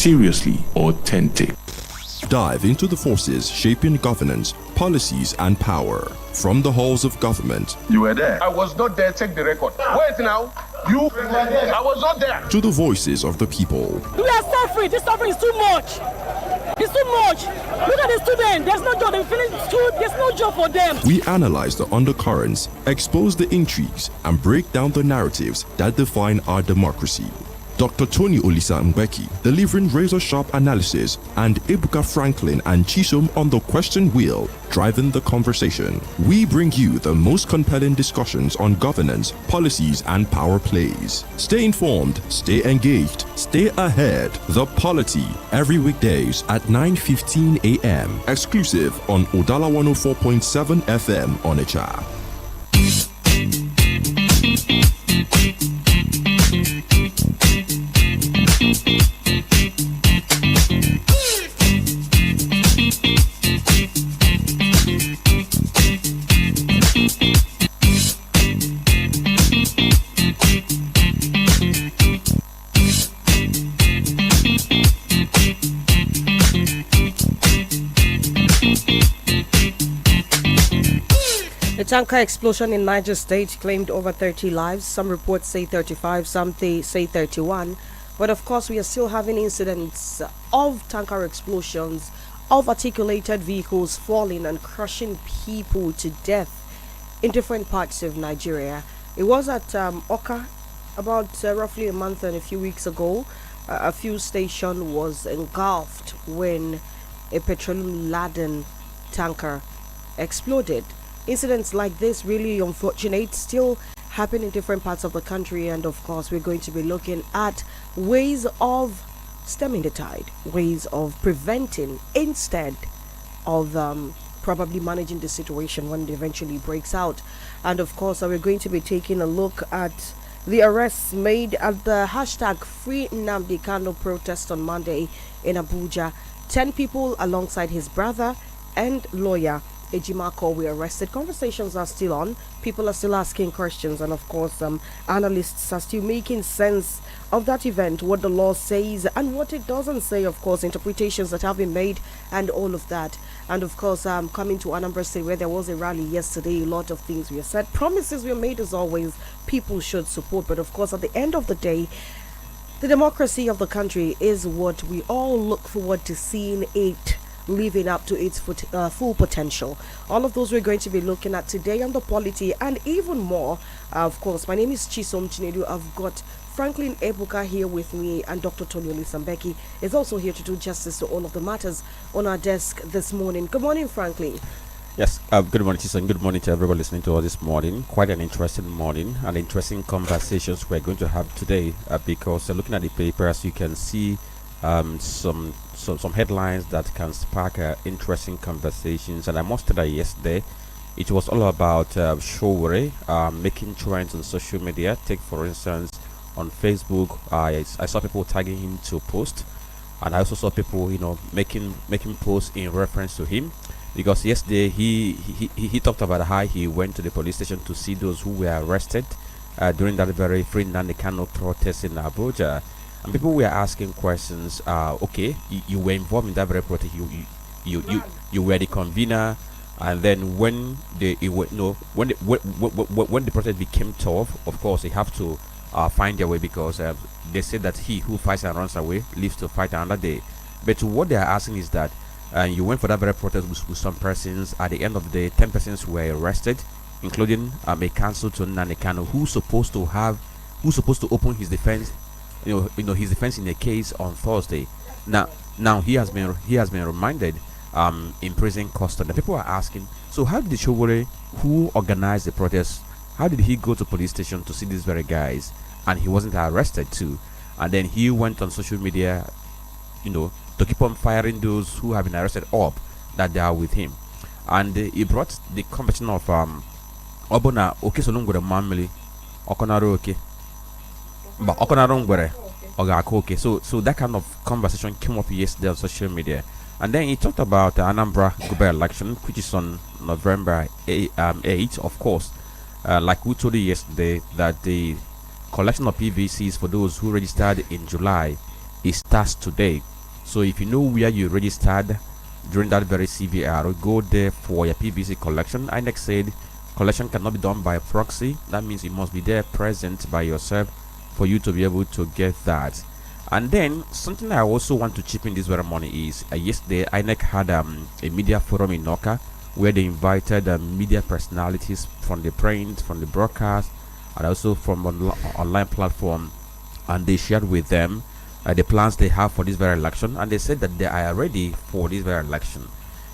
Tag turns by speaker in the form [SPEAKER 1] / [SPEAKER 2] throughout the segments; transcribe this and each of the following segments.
[SPEAKER 1] seriously authentic.
[SPEAKER 2] Dive into the forces shaping governance, policies, and power. From the halls of government.
[SPEAKER 3] You were there. I was not there. Check the record. Wait now. You were there. I was not there.
[SPEAKER 2] To the voices of the people.
[SPEAKER 4] We are suffering. This suffering is too much. It's too much. Look at the students. There's no job. They finish school. There's no job for them.
[SPEAKER 2] We analyze the undercurrents, expose the intrigues, and break down the narratives that define our democracy. Dr. Tony Olisa Mbeki, delivering razor-sharp analysis, and Ebuka Franklin and Chisom on the question wheel, driving the conversation. We bring you the most compelling discussions on governance, policies, and power plays. Stay informed, stay engaged, stay ahead. The Polity, every weekdays at 9:15 a.m. Exclusive on Udala 104.7 FM Onitsha.
[SPEAKER 5] A tanker explosion in Niger State claimed over 30 lives. Some reports say 35, some say 31. But of course, we are still having incidents of tanker explosions, of articulated vehicles falling and crushing people to death in different parts of Nigeria. It was at Oka about roughly a month and a few weeks ago. A fuel station was engulfed when a petroleum-laden tanker exploded. Incidents like this, really unfortunate, still happen in different parts of the country, and of course we're going to be looking at ways of stemming the tide, ways of preventing instead of probably managing the situation when it eventually breaks out. And of course we're going to be taking a look at the arrests made at the hashtag Free Nnamdi Kanu protest on Monday in Abuja. 10 people alongside his brother and lawyer Ejimako were arrested. Conversations are still on. People are still asking questions, and of course analysts are still making sense of that event, what the law says and what it doesn't say, of course, interpretations that have been made and all of that. And of course coming to Anambra State, where there was a rally yesterday, a lot of things were said, promises were made as always, people should support, but of course at the end of the day, the democracy of the country is what we all look forward to seeing it living up to its full potential. All of those we're going to be looking at today on the Polity, and even more. Of course, my name is Chisom Chinedu. I've got Franklin Ebuka here with me, and Dr. Tony Olisa Mbeki is also here to do justice to all of the matters on our desk this morning. Good morning, Franklin.
[SPEAKER 6] Yes, good morning, Chisom. Good morning to everyone listening to us this morning. Quite an interesting morning and interesting conversations we're going to have today because looking at the paper, as you can see, some headlines that can spark interesting conversations. And I must say that yesterday it was all about Showore making trends on social media. Take for instance on Facebook, I saw people tagging him to post, and I also saw people making posts in reference to him, because yesterday he talked about how he went to the police station to see those who were arrested during that very Free Nnamdi Kanu protest in Abuja. And people were asking questions. Okay, you were involved in that very protest. You were the convener, and then when when the protest became tough, of course they have to find their way, because they say that he who fights and runs away lives to fight another day. But what they are asking is that you went for that very protest with some persons. At the end of the day, 10 persons were arrested, including a counsel to Nnamdi Kanu, who's supposed to open his defense. His defense in a case on Thursday. Now he has been reminded in prison custody. People are asking, so how did the Showore who organized the protest, how did he go to police station to see these very guys and he wasn't arrested too? And then he went on social media, to keep on firing those who have been arrested up that they are with him. And he brought the conversation of Obona okay solungure mamili Okonaro okay. But okay, so that kind of conversation came up yesterday on social media, and then he talked about the Anambra gubernatorial election, which is on November 8th. Of course, like we told you yesterday, that the collection of PVCs for those who registered in July, it starts today. So if you know where you registered during that very CVR, go there for your PVC collection. INEC said collection cannot be done by proxy. That means you must be there present by yourself for you to be able to get that. And then something I also want to chip in this very morning is yesterday INEC had a media forum in Noka where they invited media personalities from the print, from the broadcast, and also from online platform, and they shared with them the plans they have for this very election, and they said that they are ready for this very election.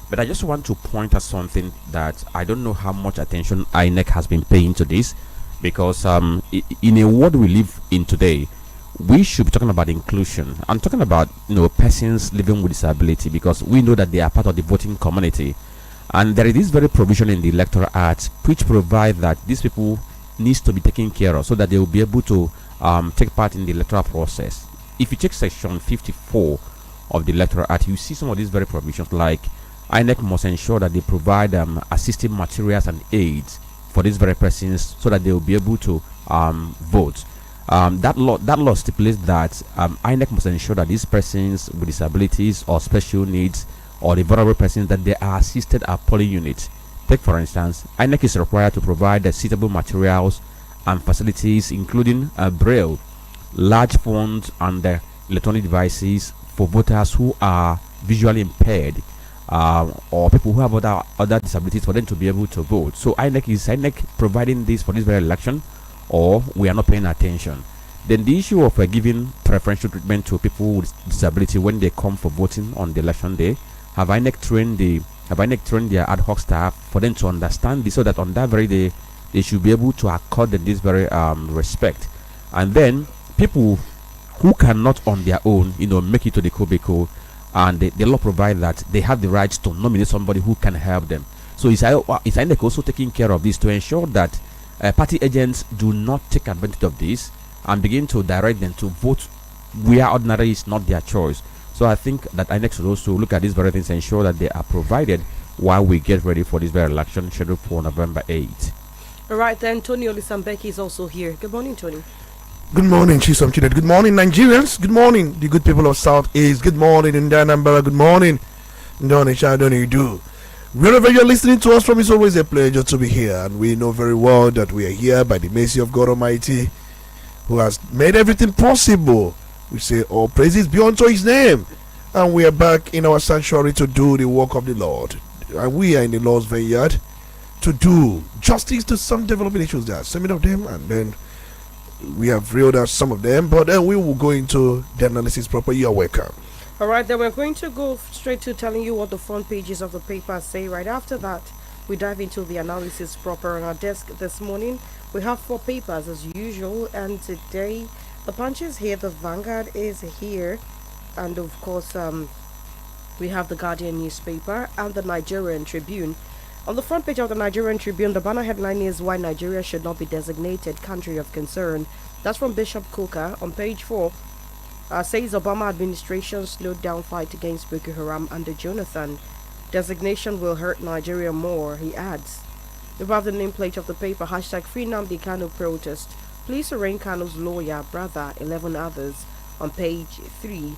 [SPEAKER 6] But I just want to point out something that I don't know how much attention INEC has been paying to this, because in a world we live in today, we should be talking about inclusion. I'm talking about persons living with disability, because we know that they are part of the voting community, and there is this very provision in the Electoral Act which provide that these people needs to be taken care of so that they will be able to take part in the electoral process. If you check section 54 of the Electoral Act, you see some of these very provisions, like INEC must ensure that they provide assistive materials and aids for these very persons so that they will be able to vote. That law stipulates that INEC must ensure that these persons with disabilities or special needs or the vulnerable persons, that they are assisted at polling units. Take for instance, INEC is required to provide the suitable materials and facilities, including braille, large phones, and electronic devices for voters who are visually impaired or people who have other disabilities, for them to be able to vote. So INEC providing this for this very election, or we are not paying attention? Then the issue of giving preferential treatment to people with disability when they come for voting on the election day, have INEC trained their ad hoc staff for them to understand this, so that on that very day they should be able to accord them this very respect? And then people who cannot on their own make it to the Kobeko, and the law provides that they have the right to nominate somebody who can help them. So is INEC also taking care of this to ensure that party agents do not take advantage of this and begin to direct them to vote where ordinarily is not their choice? So I think that INEC should also look at these very things and ensure that they are provided while we get ready for this very election scheduled for November 8th.
[SPEAKER 5] All right, then Tony Olisa Mbeki is also here. Good morning, Tony.
[SPEAKER 7] Good morning, Chisom. Good morning, Nigerians. Good morning, the good people of Southeast. Good morning, Udala. Good morning, Onitsha. Don't you do? Wherever you're listening to us from, it's always a pleasure to be here, and we know very well that we are here by the mercy of God Almighty, who has made everything possible. We say all praises be unto His name, and we are back in our sanctuary to do the work of the Lord, and we are in the Lord's vineyard to do justice to some development issues. There are so many of them, and then we have reeled out some of them, but then we will go into the analysis proper. You are welcome.
[SPEAKER 5] All right, then we're going to go straight to telling you what the front pages of the paper say. Right after that, we dive into the analysis proper. On our desk this morning, we have 4 papers as usual, and today the Punch is here, the Vanguard is here, and of course we have the Guardian newspaper and the Nigerian Tribune. On the front page of the Nigerian Tribune, the banner headline is "Why Nigeria Should Not Be Designated Country of Concern." That's from Bishop Coker. On page 4, says Obama administration slowed down fight against Boko Haram under Jonathan. Designation will hurt Nigeria more, he adds. Above the nameplate of the paper, hashtag Free Nnamdi Kanu protest. Police arraign Kanu's lawyer, brother, 11 others. On page 3,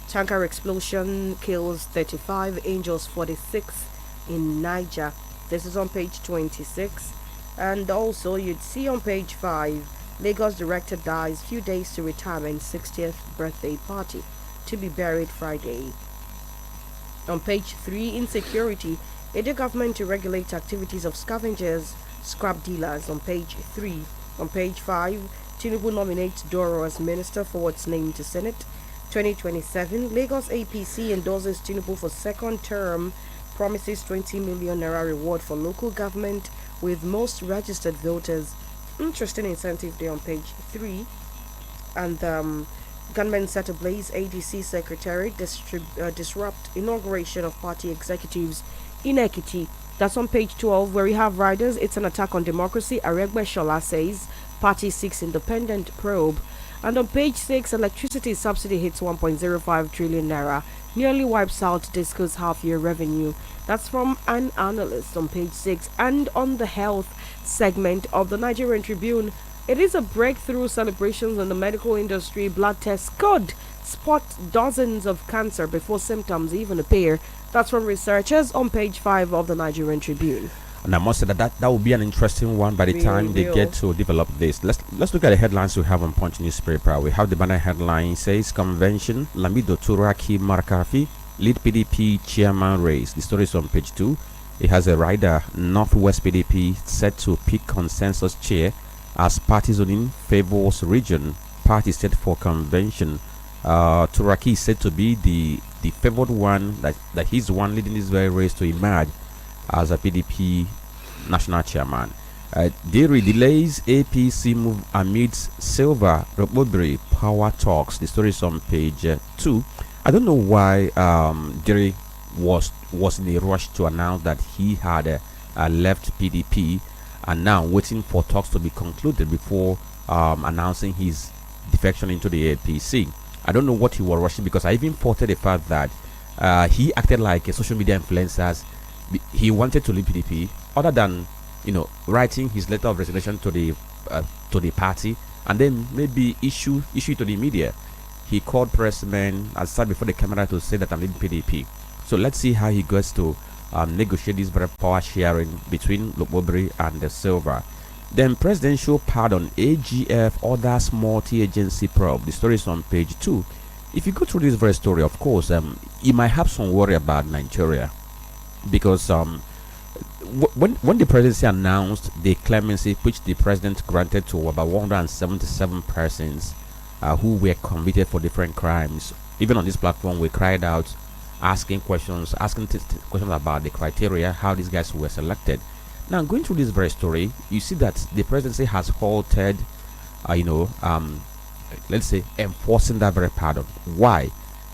[SPEAKER 5] tanker explosion kills 35, Angels 46 in Niger. This is on page 26. And also you'd see on page 5, Lagos director dies few days to retirement, 60th birthday party to be buried Friday. On page 3, insecurity, Edo government to regulate activities of scavengers, scrap dealers. On page 3. On page 5, Tinubu nominates Doro as minister for what's named to Senate. 2027, Lagos APC endorses Tinubu for second term, promises 20 million naira reward for local government with most registered voters. Interesting incentive there on page 3. And gunmen set ablaze ADC secretary, disrupt inauguration of party executives in Ekiti. That's on page 12, where we have riders. It's an attack on democracy. Aregbe Shola says party seeks independent probe. And on page 6, electricity subsidy hits 1.05 trillion naira, nearly wipes out Disco's half-year revenue. That's from an analyst on page 6. And on the health segment of the Nigerian Tribune, it is a breakthrough celebrations in the medical industry. Blood tests could spot dozens of cancer before symptoms even appear. That's from researchers on page 5 of the Nigerian Tribune.
[SPEAKER 6] And I must say that will be an interesting one by the time they get to develop this. Let's look at the headlines we have on Punch newspaper. We have the banner headline says Convention Lamido Turaki Markafi lead PDP chairman race. The story is on page 2. It has a rider Northwest PDP set to pick consensus chair as party zoning favors region. Party set for convention. Turaki is said to be the favored one, that he's the one leading this very race to emerge as a PDP national chairman. Dairy delays APC move amidst silver republic power talks. The story is on page 2. I don't know why Dairy was in a rush to announce that he had left PDP and now waiting for talks to be concluded before announcing his defection into the APC. I don't know what he was rushing, because I even reported the fact that he acted like a social media influencer. He wanted to leave PDP, other than writing his letter of resignation to the party and then maybe issue it to the media. He called pressmen and sat before the camera to say that I'm leaving PDP. So let's see how he goes to negotiate this very power sharing between Lobobri and the Silver. Then presidential pardon, AGF orders multi-agency probe. The story is on page 2. If you go through this very story, of course, you might have some worry about Nigeria, because when the presidency announced the clemency which the president granted to about 177 persons who were convicted for different crimes, even on this platform we cried out, asking questions about the criteria, how these guys were selected. Now, going through this very story, you see that the presidency has halted, let's say, enforcing that very pardon. Why?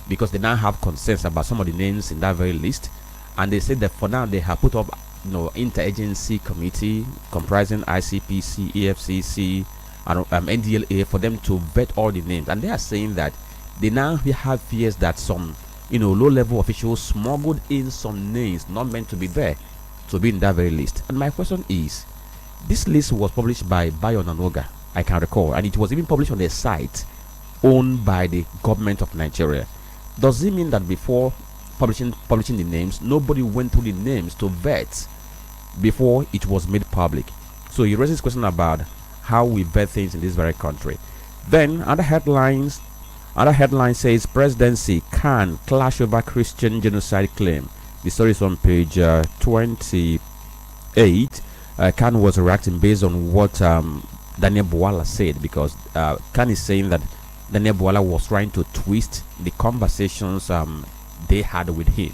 [SPEAKER 6] Because they now have concerns about some of the names in that very list, and they said that for now they have put up, interagency committee comprising ICPC, EFCC, and NDLA for them to vet all the names, and they are saying that they now have fears that some, low-level officials smuggled in some names not meant to be there, to be in that very list. And my question is, this list was published by Bayo Nanoga, I can recall, and it was even published on a site owned by the government of Nigeria. Does it mean that before publishing the names, nobody went through the names to vet before it was made public? So he raises question about how we vet things in this very country. Then other headline says presidency can clash over Christian genocide claim. The story is on page 28. Khan was reacting based on what Daniel Bwala said, because Khan is saying that Daniel Bwala was trying to twist the conversations they had with him.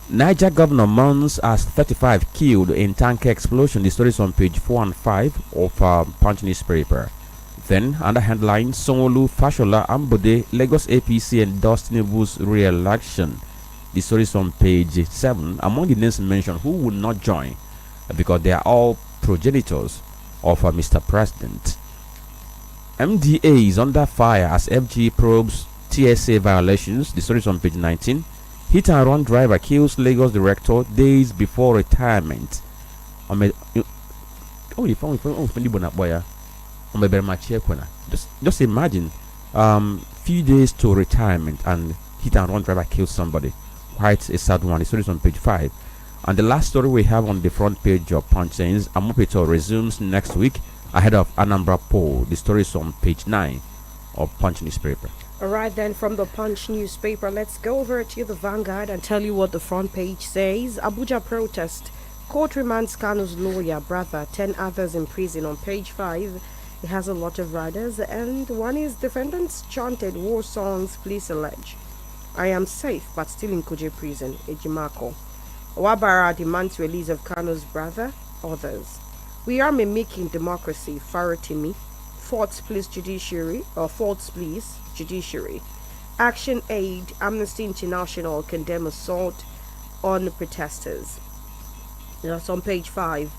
[SPEAKER 6] Niger governor mourns as 35 killed in tanker explosion. The story is on page 4 and 5 of Punch newspaper. Then, under headline, Sonolu, Fashola, Ambode, Lagos APC endorsed Tinubu's re-election. The story is on page 7. Among the names mentioned who would not join, because they are all progenitors of Mr. President. MDA is under fire as FG probes TSA violations. The story is on page 19. Hit and run driver kills Lagos director days before retirement. Just imagine, few days to retirement and hit and run driver kills somebody. Quite a sad one. The story is on page 5. And the last story we have on the front page of Punch says Amopito resumes next week ahead of Anambra poll. The story is on page 9 of Punch newspaper.
[SPEAKER 5] Alright then, from the Punch newspaper, let's go over to the Vanguard and tell you what the front page says. Abuja protest. Court remands Kanu's lawyer, brother, 10 others in prison. On page 5, it has a lot of riders, and one is defendants chanted war songs, police allege. I am safe, but still in Kuje prison, Ejimako. Wabara demands release of Kanu's brother, others. We are mimicking democracy, Farotimi. Faults please judiciary, Action Aid, Amnesty International condemn assault on protesters. That's on page 5.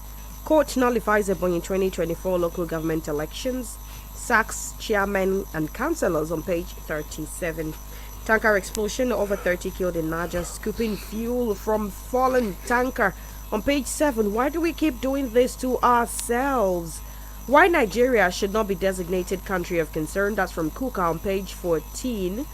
[SPEAKER 5] Court nullifies Ebonyi 2024 local government elections. Sacks chairmen and councillors on page 37. Tanker explosion, over 30 killed in Niger, scooping fuel from fallen tanker on page 7. Why do we keep doing this to ourselves? Why Nigeria should not be designated country of concern. That's from Kuka on page 14.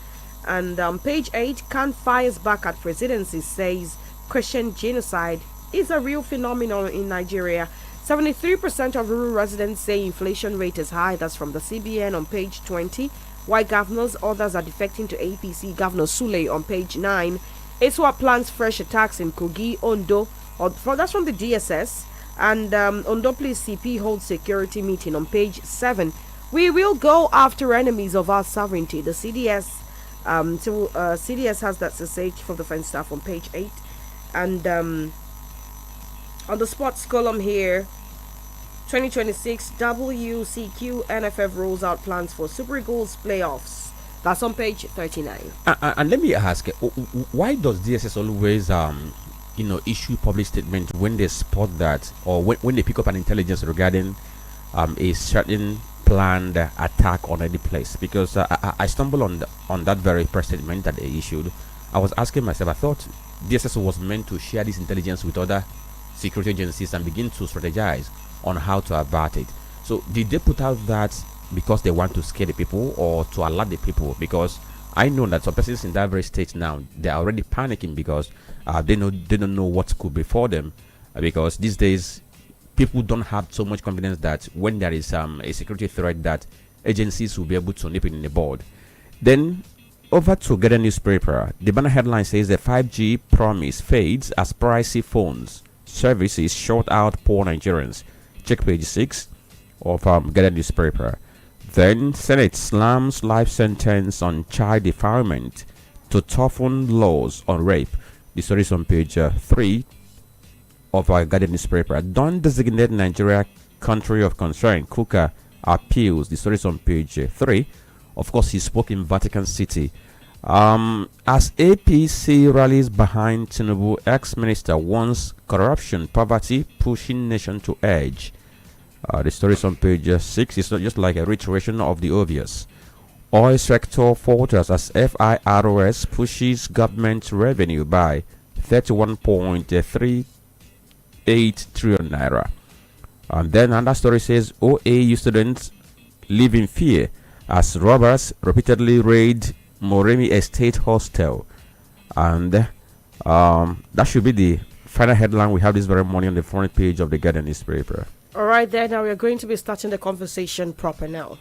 [SPEAKER 5] And page 8, Khan fires back at presidency, says Christian genocide is a real phenomenon in Nigeria. 73% of rural residents say inflation rate is high. That's from the CBN on page 20. Why governors, others are defecting to APC. Governor Sule on page 9. ISWAP plans fresh attacks in Kogi, Ondo. That's from the DSS. And Ondo Police CP holds security meeting on page 7. We will go after enemies of our sovereignty. The CDS, CDS has that to say for the defense staff on page 8. And on the sports column here, 2026 WCQ NFF rolls out plans for Super Eagles playoffs. That's on page 39.
[SPEAKER 6] And let me ask, why does DSS always issue public statements when they spot that, or when they pick up an intelligence regarding a certain planned attack on any place? Because I stumbled on that very press statement that they issued. I was asking myself, I thought DSS was meant to share this intelligence with other security agencies and begin to strategize on how to avert it. So did they put out that because they want to scare the people or to alert the people? Because I know that some persons in that very state now, they're already panicking because they don't know what could befall them, because these days people don't have so much confidence that when there is a security threat that agencies will be able to nip it in the bud. Then over to get a newspaper, the banner headline says the 5G promise fades as pricey phones services short out poor Nigerians. Check page 6 of get a newspaper. Then Senate slams life sentence on child defilement to toughen laws on rape. The story is on page 3 of our Guardian newspaper. Don't designate Nigeria country of concern. Kuka appeals. The story is on page 3. Of course, he spoke in Vatican City. As APC rallies behind Tinubu, ex-minister warns corruption, poverty, pushing nation to edge. The story is on page 6. It's not just like a reiteration of the obvious. Oil sector falters as FIROS pushes government revenue by 31.38 trillion naira. And then another story says OAU students live in fear as robbers repeatedly raid Moremi Estate Hostel. And that should be the final headline we have this very morning on the front page of the Guardian newspaper.
[SPEAKER 5] All right, then now we're going to be starting the conversation proper now.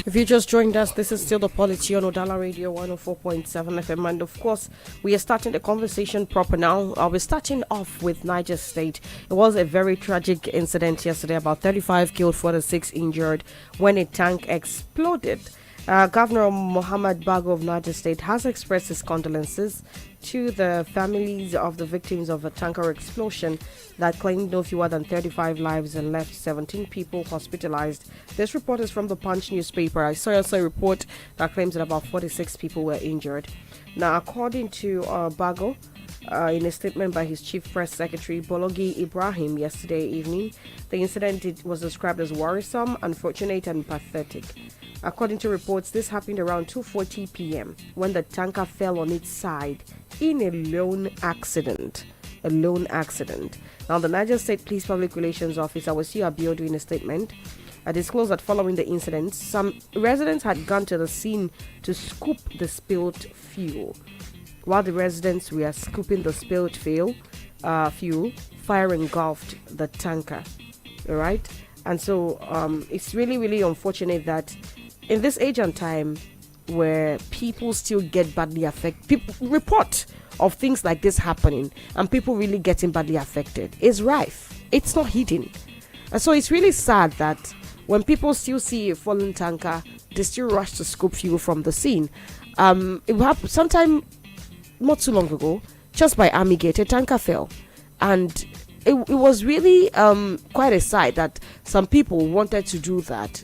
[SPEAKER 5] If you just joined us, this is still the Polity on Udala Radio 104.7 FM, and of course we are starting the conversation proper now. We're starting off with Niger State. It was a very tragic incident yesterday, about 35 killed, 46 injured when a tank exploded. Governor Mohammed Bago of Niger State has expressed his condolences to the families of the victims of a tanker explosion that claimed no fewer than 35 lives and left 17 people hospitalized. This report is from the Punch newspaper. I saw also a report that claims that about 46 people were injured. Now, according to Bago, in a statement by his chief press secretary Bologi Ibrahim yesterday evening, the incident was described as worrisome, unfortunate and pathetic. According to reports, this happened around 2:40 p.m. when the tanker fell on its side in a lone accident. Now, the Niger State Police Public Relations Officer, Wasi Abiodun, in a statement, disclosed that following the incident, some residents had gone to the scene to scoop the spilled fuel. While the residents were scooping the spilled fuel, fire engulfed the tanker. All right? And so it's really, really unfortunate that in this age and time where people still get badly affected, people report of things like this happening and people really getting badly affected. It's rife. It's not hidden. And so it's really sad that when people still see a fallen tanker, they still rush to scoop fuel from the scene. It happened sometime not too long ago, just by Army Gate, a tanker fell. And it was really quite a sight that some people wanted to do that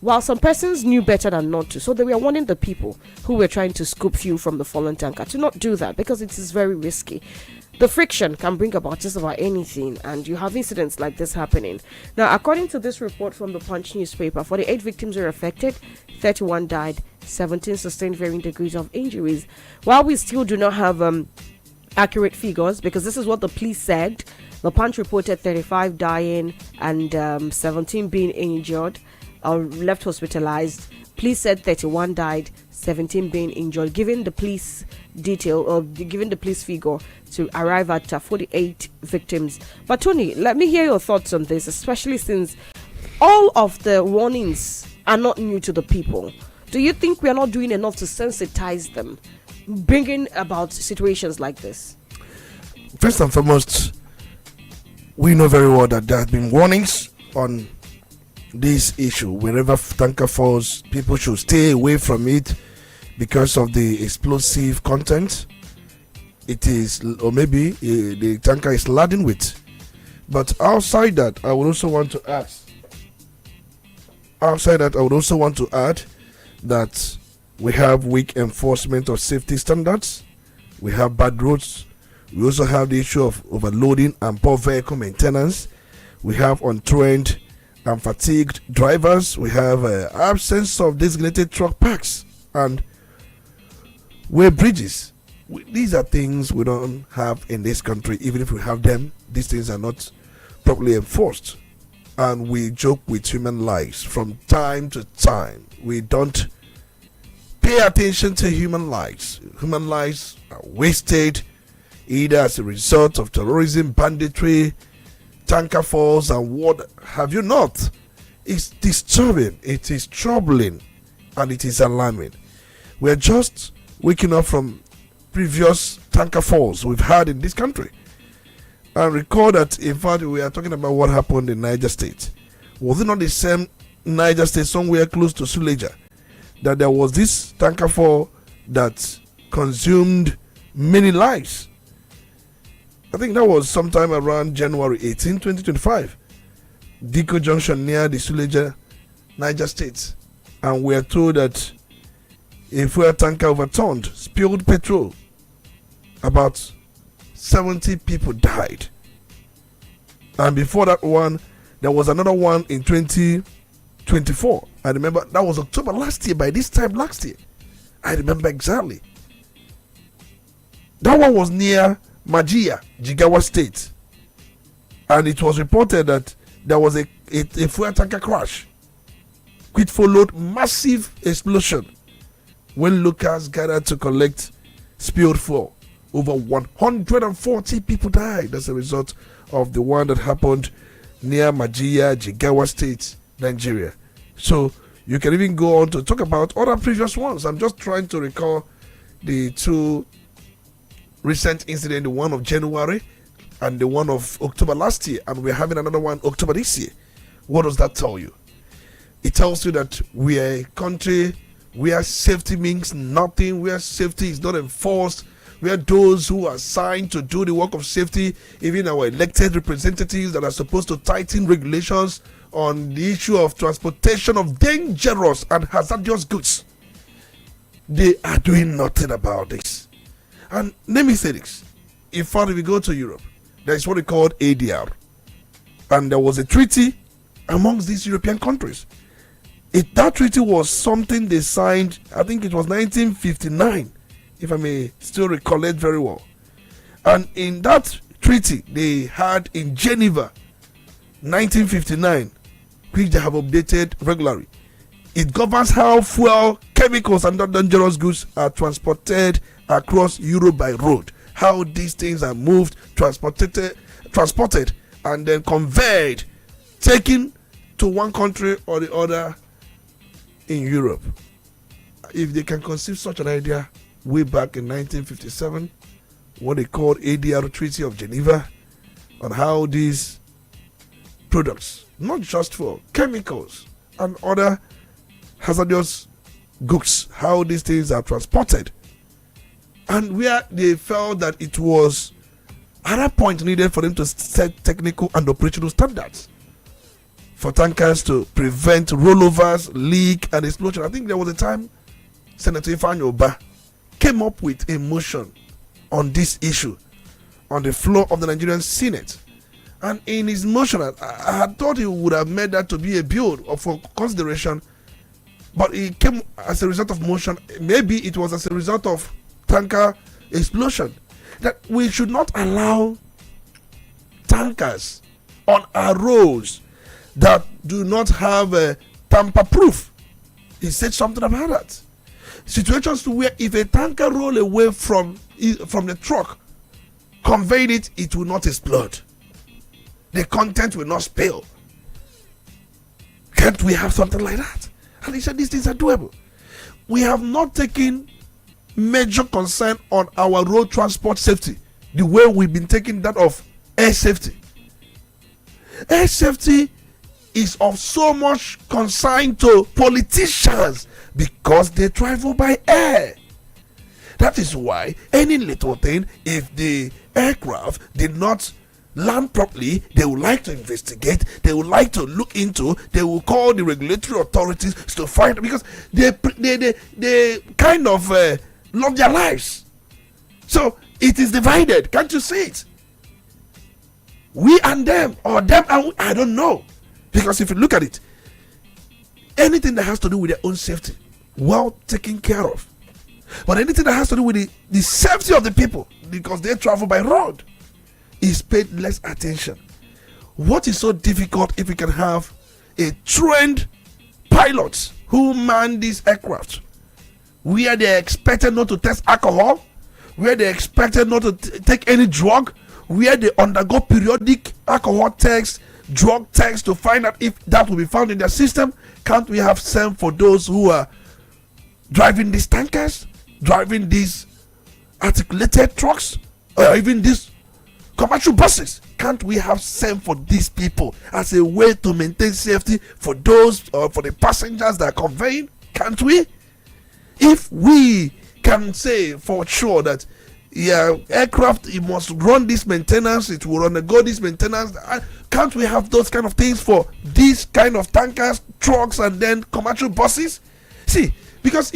[SPEAKER 5] while some persons knew better than not to. So they were warning the people who were trying to scoop fuel from the fallen tanker to not do that because it is very risky. The friction can bring about just about anything, and you have incidents like this happening. Now, according to this report from the Punch newspaper, 48 victims were affected, 31 died, 17 sustained varying degrees of injuries. While we still do not have accurate figures, because this is what the police said, the Punch reported 35 dying and 17 being injured or left hospitalized. Police said 31 died, 17 being injured, giving the police detail or giving the police figure to arrive at 48 victims. But Tony, let me hear your thoughts on this, especially since all of the warnings are not new to the people. Do you think we are not doing enough to sensitize them, bringing about situations like this?
[SPEAKER 7] First and foremost, we know very well that there have been warnings on this issue. Wherever tanker falls, people should stay away from it because of the explosive content it is, or maybe the tanker is laden with. But outside that, I would also want to add that we have weak enforcement of safety standards, we have bad roads, we also have the issue of overloading and poor vehicle maintenance, we have untrained and fatigued drivers, we have absence of designated truck parks and way bridges. These are things we don't have in this country. Even if we have them, these things are not properly enforced, and we joke with human lives from time to time. We don't pay attention to human lives. Human lives are wasted either as a result of terrorism, banditry, tanker falls, and what have you not. It's disturbing, it is troubling, and it is alarming. We're just waking up from previous tanker falls we've had in this country. And recall that, in fact, we are talking about what happened in Niger State. Was it not the same Niger State, somewhere close to Suleja, that there was this tanker fall that consumed many lives? I think that was sometime around January 18, 2025. Decode Junction near the Suleja, Niger State. And we are told that a fuel tanker overturned, spilled petrol. About 70 people died. And before that one, there was another one in 2024. I remember that was October last year, by this time last year. I remember exactly. That one was near Majia, Jigawa State. And it was reported that there was a fuel tanker crash, which followed massive explosion when locals gathered to collect spilled fuel. Over 140 people died as a result of the one that happened near Majia, Jigawa State, Nigeria. So you can even go on to talk about other previous ones. I'm just trying to recall the two recent incidents, the one of January and the one of October last year, and we're having another one October this year. What does that tell you? It tells you that we are a country where safety means nothing, where safety is not enforced, where those who are assigned to do the work of safety, even our elected representatives that are supposed to tighten regulations on the issue of transportation of dangerous and hazardous goods, they are doing nothing about this. And let me say this. In fact, if we go to Europe, there is what we call ADR. And there was a treaty amongst these European countries. That treaty was something they signed, I think it was 1959, if I may still recollect very well. And in that treaty they had in Geneva, 1959, which they have updated regularly, it governs how fuel, chemicals, and dangerous goods are transported across Europe by road. How these things are moved, transported, and then conveyed, taken to one country or the other in Europe. If they can conceive such an idea way back in 1957, what they called ADR Treaty of Geneva, on how these products, not just for chemicals and other hazardous goods, how these things are transported, and where they felt that it was at that point needed for them to set technical and operational standards for tankers to prevent rollovers, leak, and explosion. I think there was a time Senator Ifeanyi Oba came up with a motion on this issue on the floor of the Nigerian Senate. And in his motion, I had thought he would have made that to be a bill for consideration, but it came as a result of motion. Maybe it was as a result of tanker explosion, that we should not allow tankers on our roads that do not have a tamper proof. He said something about that. Situations where if a tanker roll away from the truck, conveyed it, it will not explode. The content will not spill. Can't we have something like that? And he said these things are doable. We have not taken major concern on our road transport safety the way we've been taking that of air safety. Air safety is of so much concern to politicians because they travel by air. That is why any little thing, if the aircraft did not land properly, they would like to investigate, they would like to look into, they will call the regulatory authorities to find, because they kind of love their lives. So it is divided. Can't you see it? We and them, or them and we, I don't know. Because if you look at it, anything that has to do with their own safety, well taken care of. But anything that has to do with the safety of the people, because they travel by road, is paid less attention. What is so difficult if we can have a trained pilots who man these aircraft, where they are expected not to test alcohol, where they are expected not to take any drug, where they undergo periodic alcohol tests, drug tests to find out if that will be found in their system? Can't we have same for those who are driving these tankers, driving these articulated trucks, or even these commercial buses? Can't we have same for these people as a way to maintain safety for those for the passengers that are conveying? Can't we? If we can say for sure that aircraft, it must run this maintenance, it will undergo this maintenance, can't we have those kind of things for these kind of tankers, trucks, and then commercial buses? See, because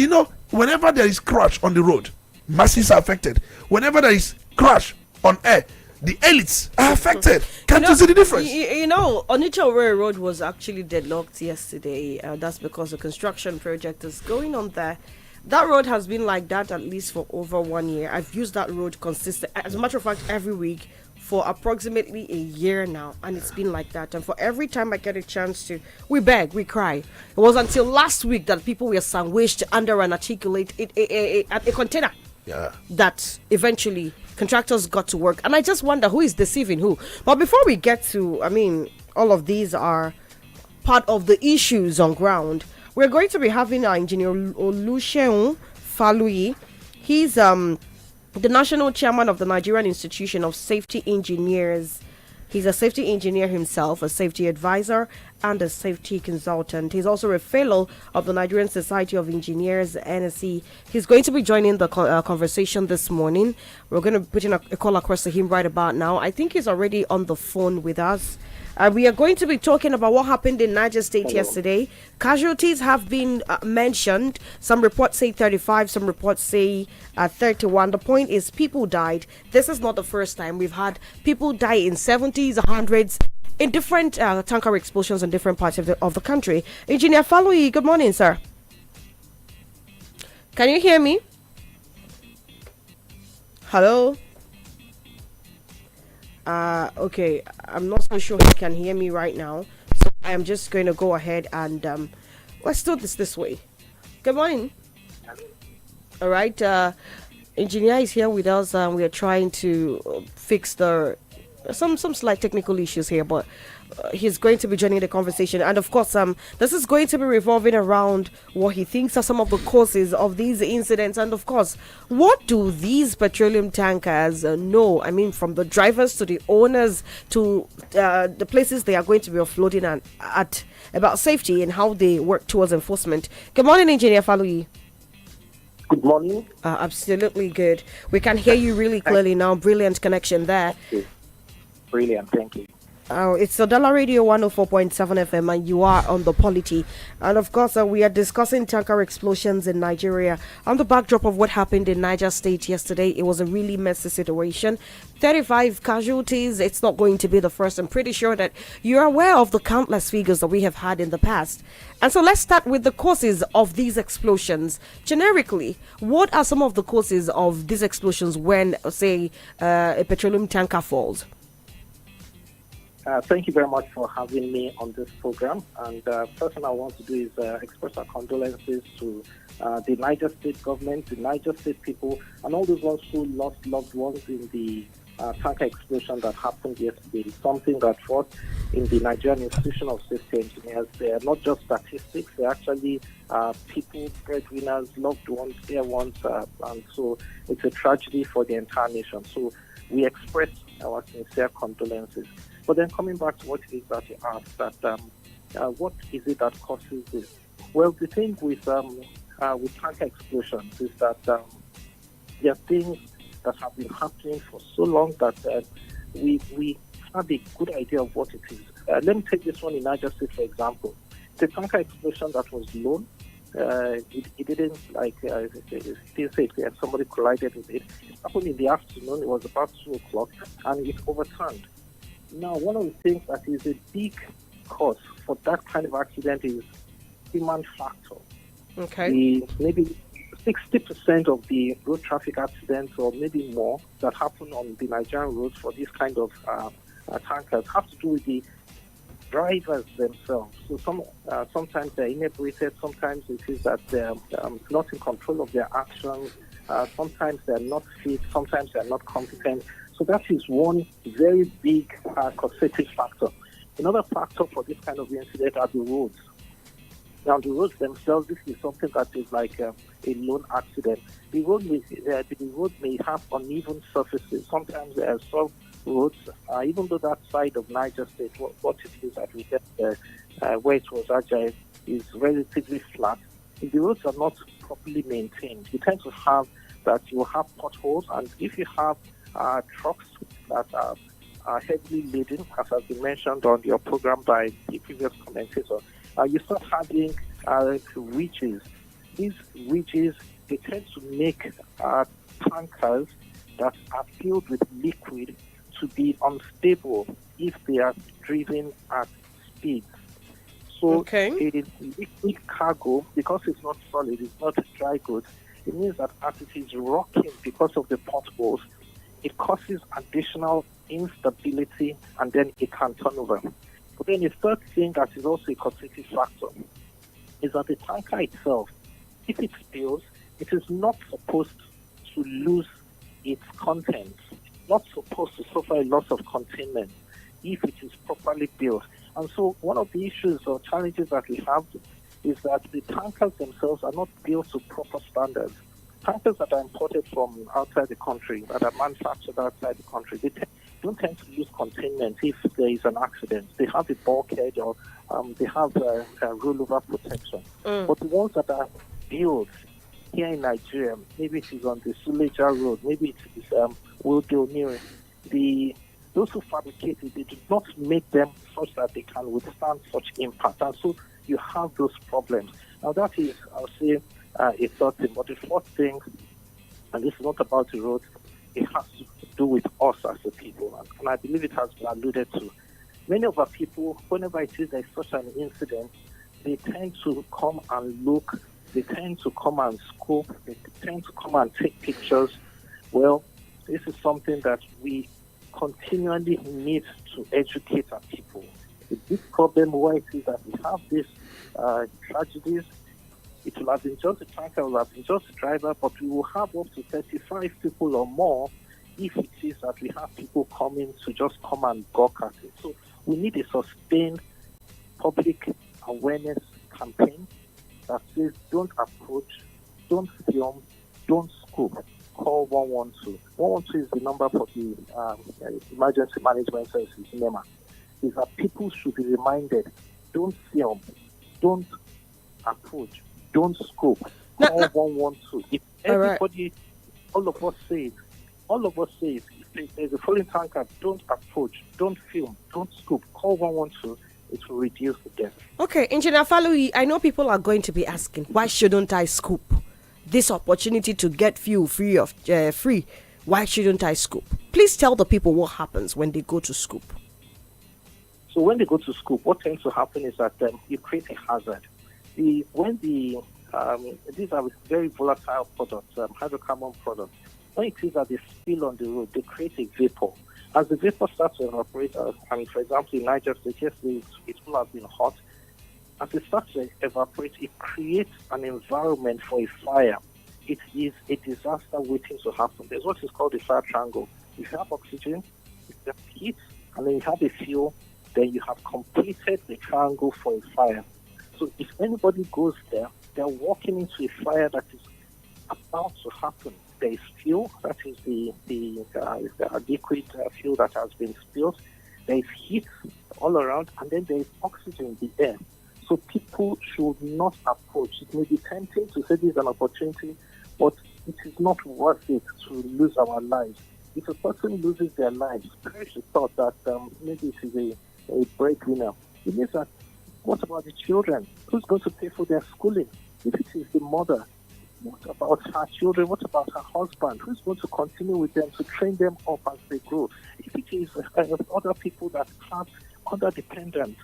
[SPEAKER 7] whenever there is crash on the road, masses are affected. Whenever there is crash on air, the elites are affected. Can't you see the difference?
[SPEAKER 5] Onitsha Road was actually deadlocked yesterday. That's because the construction project is going on there. That road has been like that at least for over 1 year. I've used that road consistently, as a matter of fact, every week for approximately a year now, and it's been like that. And for every time I get a chance to, we beg, we cry. It was until last week that people were sandwiched under an articulate a container.
[SPEAKER 7] Yeah.
[SPEAKER 5] That eventually contractors got to work, and I just wonder who is deceiving who. But before we get to, all of these are part of the issues on ground. We're going to be having our engineer Olisa Mbeki. He's the national chairman of the Nigerian Institution of Safety Engineers. He's a safety engineer himself, a safety advisor, and a safety consultant. He's also a fellow of the Nigerian Society of Engineers, NSE. He's going to be joining the conversation this morning. We're going to put in a call across to him right about now. I think he's already on the phone with us. We are going to be talking about what happened in Niger State yesterday. Casualties have been mentioned. Some reports say 35, some reports say 31. The point is, people died. This is not the first time. We've had people die in 70s, 100s, in different tanker explosions in different parts of the country. Engineer Faloyi, good morning, sir. Can you hear me? Hello? Okay, I'm not so sure he can hear me right now, so I am just going to go ahead and let's do this way. Good morning. All right, engineer is here with us, and we are trying to fix some slight technical issues here, but he's going to be joining the conversation. And of course, this is going to be revolving around what he thinks are some of the causes of these incidents, and of course, what do these petroleum tankers know? From the drivers to the owners to the places they are going to be offloading at about safety and how they work towards enforcement. Good morning, Engineer Faloyi.
[SPEAKER 8] Good morning.
[SPEAKER 5] Absolutely good. We can hear you really clearly now. Brilliant connection there.
[SPEAKER 8] Brilliant, thank you.
[SPEAKER 5] Oh, it's Udala Radio 104.7 FM, and you are on the Polity. And of course, we are discussing tanker explosions in Nigeria. On the backdrop of what happened in Niger State yesterday, it was a really messy situation. 35 casualties. It's not going to be the first. I'm pretty sure that you're aware of the countless figures that we have had in the past. And so let's start with the causes of these explosions. Generically, what are some of the causes of these explosions when, say, a petroleum tanker falls?
[SPEAKER 8] Thank you very much for having me on this program. And first thing I want to do is express our condolences to the Niger State government, the Niger State people, and all those ones who lost loved ones in the tanker explosion that happened yesterday. It's something that for us in the Nigerian Institution of Safety Engineers, they are not just statistics, they're actually people, breadwinners, loved ones, dear ones, and so it's a tragedy for the entire nation. So we express our sincere condolences. But then coming back to what it is that you asked, that what is it that causes this? Well, the thing with tanker explosions is that there are things that have been happening for so long that we have a good idea of what it is. Let me take this one in Niger State, for example. The tanker explosion that was low, it didn't didn't say it, somebody collided with it. It happened in the afternoon. It was about 2 o'clock, and it overturned. Now, one of the things that is a big cause for that kind of accident is human factor.
[SPEAKER 5] Okay.
[SPEAKER 8] Maybe 60% of the road traffic accidents, or maybe more, that happen on the Nigerian roads for these kind of tankers have to do with the drivers themselves. So sometimes they're inebriated, sometimes it is that they're not in control of their actions, sometimes they're not fit, sometimes they're not competent. So that is one very big causative factor. Another factor for this kind of incident are the roads. Now, the roads themselves, this is something that is like a lone accident. The road may have uneven surfaces. Sometimes there are some roads, even though that side of Niger State, what it is that we get where it was agile, is relatively flat. If the roads are not properly maintained, you tend to have that you have potholes, and if you have trucks that are heavily laden, as has been mentioned on your program by the previous commentator, you start having ridges. These ridges, they tend to make tankers that are filled with liquid to be unstable if they are driven at speed. So a liquid cargo, because it's not solid, it's not dry goods, it means that as it is rocking because of the potholes, it causes additional instability, and then it can turn over. But then the third thing that is also a causative factor is that the tanker itself, if it spills, it is not supposed to lose its contents. It's not supposed to suffer a loss of containment if it is properly built. And so one of the issues or challenges that we have is that the tankers themselves are not built to proper standards. Tankers that are imported from outside the country, that are manufactured outside the country, they don't tend to lose containment if there is an accident. They have a bulkhead, or they have a rollover protection. But the ones that are built here in Nigeria, maybe it is on the Suleja Road, maybe it is Wildo near those who fabricate it, they do not make them such that they can withstand such impact. And so you have those problems. Now that is, I would say, a third thing. But the fourth thing, and this is not about the road, it has to do with us as a people. And I believe it has been alluded to. Many of our people, whenever it is there's such an incident, they tend to come and look, they tend to come and scope, they tend to come and take pictures. Well, this is something that we continually need to educate our people. The big problem why it is that we have these tragedies, it will have been just a tanker, it will have been just a driver, but we will have up to 35 people or more if it is that we have people coming to just come and gawk at it. So we need a sustained public awareness campaign that says don't approach, don't film, don't scoop. Call 112. 112 is the number for the emergency management services, NEMA. Is that people should be reminded, don't film, don't approach, don't scope. Call 112. If everybody, all of us say it, if there's a falling tanker, don't approach, don't film, don't scoop, call 112. It will reduce the death.
[SPEAKER 5] Okay, Engineer Falui, I know people are going to be asking, why shouldn't I scoop this opportunity to get fuel free? Why shouldn't I scoop? Please tell the people what happens when they go to scoop.
[SPEAKER 8] So when they go to scoop, what tends to happen is that you create a hazard. These are very volatile products, hydrocarbon products. When it is that they spill on the road, they create a vapor. As the vapor starts to evaporate, for example, in Niger State, yesterday it will have been hot. As it starts to evaporate, it creates an environment for a fire. It is a disaster waiting to happen. There's what is called the fire triangle. If you have oxygen, if you have heat, and then you have a fuel, then you have completed the triangle for a fire. So if anybody goes there, they're walking into a fire that is about to happen. There is fuel, that is the liquid fuel that has been spilled. There is heat all around, and then there is oxygen in the air. So people should not approach. It may be tempting to say this is an opportunity, but it is not worth it to lose our lives. If a person loses their lives, perish the thought that maybe it is a breadwinner. It means that, what about the children? Who's going to pay for their schooling? If it is the mother, what about her children? What about her husband? Who's going to continue with them to train them up as they grow? If it is other people that have other dependents,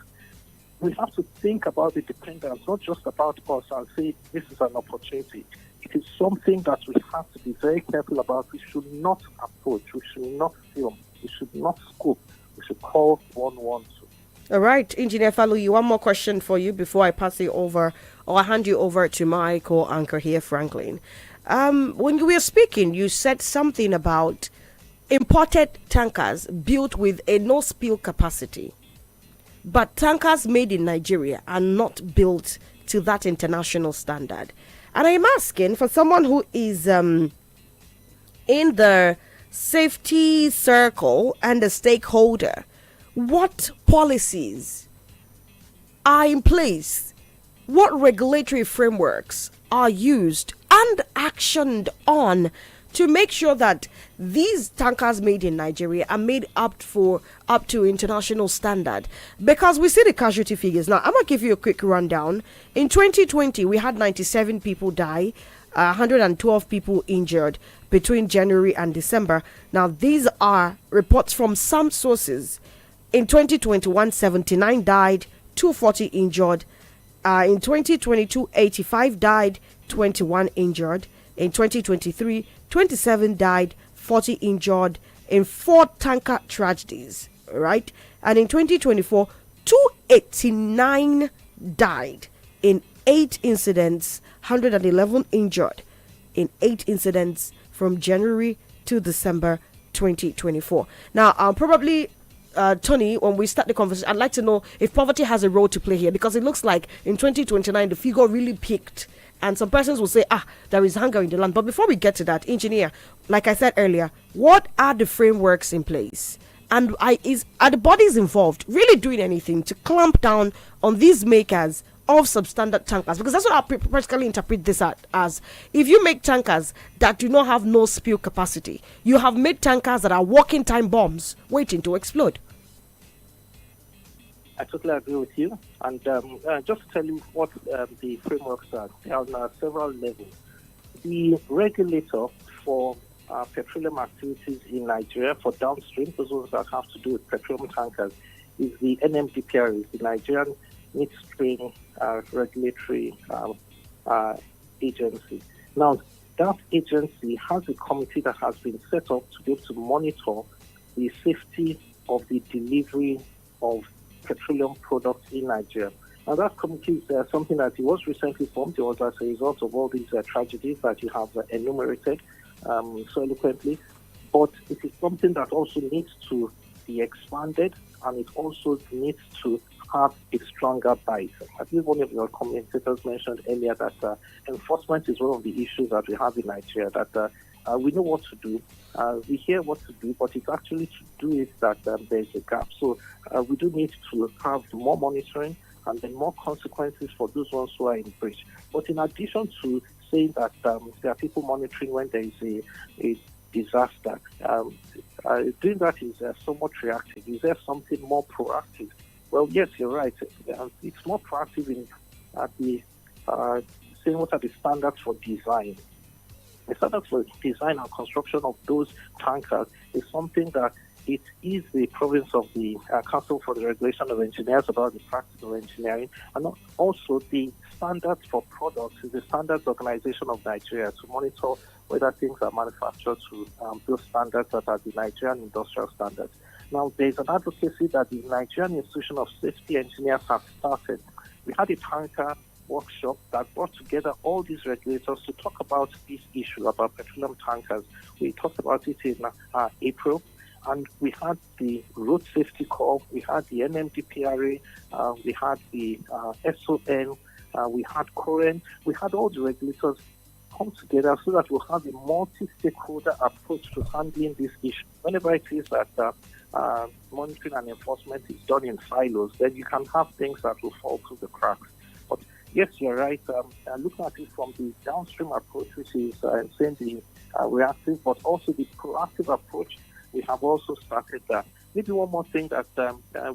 [SPEAKER 8] we have to think about the dependents, not just about us, and say this is an opportunity. It is something that we have to be very careful about. We should not approach. We should not film. We should not scoop. We should call 112.
[SPEAKER 5] All right, Engineer Falui, one more question for you before I pass it over, or I hand you over to my co-anchor here, Franklin. When you were speaking, you said something about imported tankers built with a no-spill capacity. But tankers made in Nigeria are not built to that international standard. And I'm asking for someone who is in the safety circle and a stakeholder, what policies are in place? What regulatory frameworks are used and actioned on to make sure that these tankers made in Nigeria are made up to international standard? Because we see the casualty figures. Now, I'm going to give you a quick rundown. In 2020, we had 97 people die, 112 people injured between January and December. Now, these are reports from some sources. In 2021, 79 died, 240 injured. In 2022, 85 died, 21 injured. In 2023, 27 died, 40 injured in 4 tanker tragedies, right? And in 2024, 289 died in 8 incidents, 111 injured in 8 incidents from January to December 2024. Now, probably Tony, when we start the conversation, I'd like to know if poverty has a role to play here, because it looks like in 2029 the figure really peaked, and some persons will say, there is hunger in the land. But before we get to that, engineer, like I said earlier, what are the frameworks in place, and are the bodies involved really doing anything to clamp down on these makers of substandard tankers? Because that's what I practically interpret this as. If you make tankers that do not have no spill capacity, you have made tankers that are walking time bombs waiting to explode.
[SPEAKER 8] I totally agree with you. And just to tell you what the frameworks are, they are on several levels. The regulator for petroleum activities in Nigeria for downstream, those ones that have to do with petroleum tankers, is the NMDPR, the Nigerian Midstream Regulatory Agency. Now, that agency has a committee that has been set up to be able to monitor the safety of the delivery of petroleum products in Nigeria. Now, that committee is something that was recently formed. It was as a result of all these tragedies that you have enumerated so eloquently. But it is something that also needs to be expanded, and it also needs to have a stronger bite. I think one of your commentators mentioned earlier that enforcement is one of the issues that we have in Nigeria, that we know what to do, we hear what to do, but it's actually to do it that there's a gap. So we do need to have more monitoring and then more consequences for those ones who are in breach. But in addition to saying that there are people monitoring when there is a disaster. Doing that is somewhat reactive. Is there something more proactive? Well, yes, you're right. It's more proactive in saying what are the standards for design. The standards for design and construction of those tankers is something that it is the province of the Council for the Regulation of Engineers about the practical engineering, and also the standards for products is the Standards Organization of Nigeria to monitor whether things are manufactured to those standards that are the Nigerian industrial standards. Now, there's an advocacy that the Nigerian Institution of Safety Engineers have started. We had a tanker workshop that brought together all these regulators to talk about this issue about petroleum tankers. We talked about it in April, and we had the road safety call, we had the NMDPRA, we had the SON, we had COREN, we had all the regulators come together so that we'll have a multi-stakeholder approach to handling this issue. Whenever it is that monitoring and enforcement is done in silos, then you can have things that will fall through the cracks. But yes, you're right. Looking at it from the downstream approach, which is saying the reactive, but also the proactive approach, we have also started that. Maybe one more thing that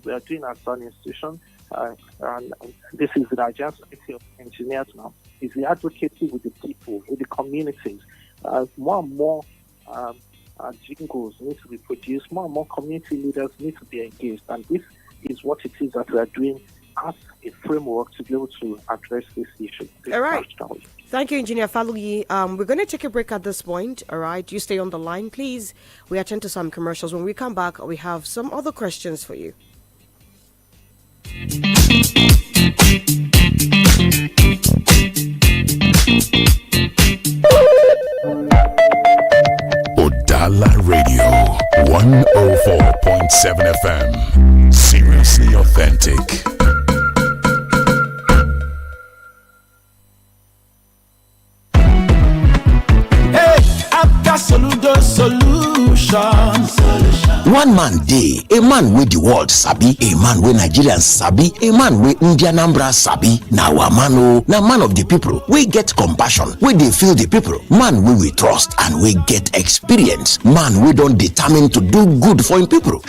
[SPEAKER 8] we are doing at an institution, and this is the Nigerian Society of Engineers now, is the advocacy with the people, with the communities. More and more jingles need to be produced, more and more community leaders need to be engaged, and this is what it is that we are doing as a framework to be able to address this issue.
[SPEAKER 5] All right. Thank you, Engineer Faluyi. We're going to take a break at this point. All right. You stay on the line, please. We attend to some commercials. When we come back, we have some other questions for you.
[SPEAKER 1] Udala Radio 104.7 FM. Seriously authentic.
[SPEAKER 9] One man day, a man with the world sabi, a man with Nigerians sabi, a man with Indian Ambra sabi. Now a man now man of the people. We get compassion, we dey feel the people. Man we trust and we get experience. Man we don't determine to do good for him people.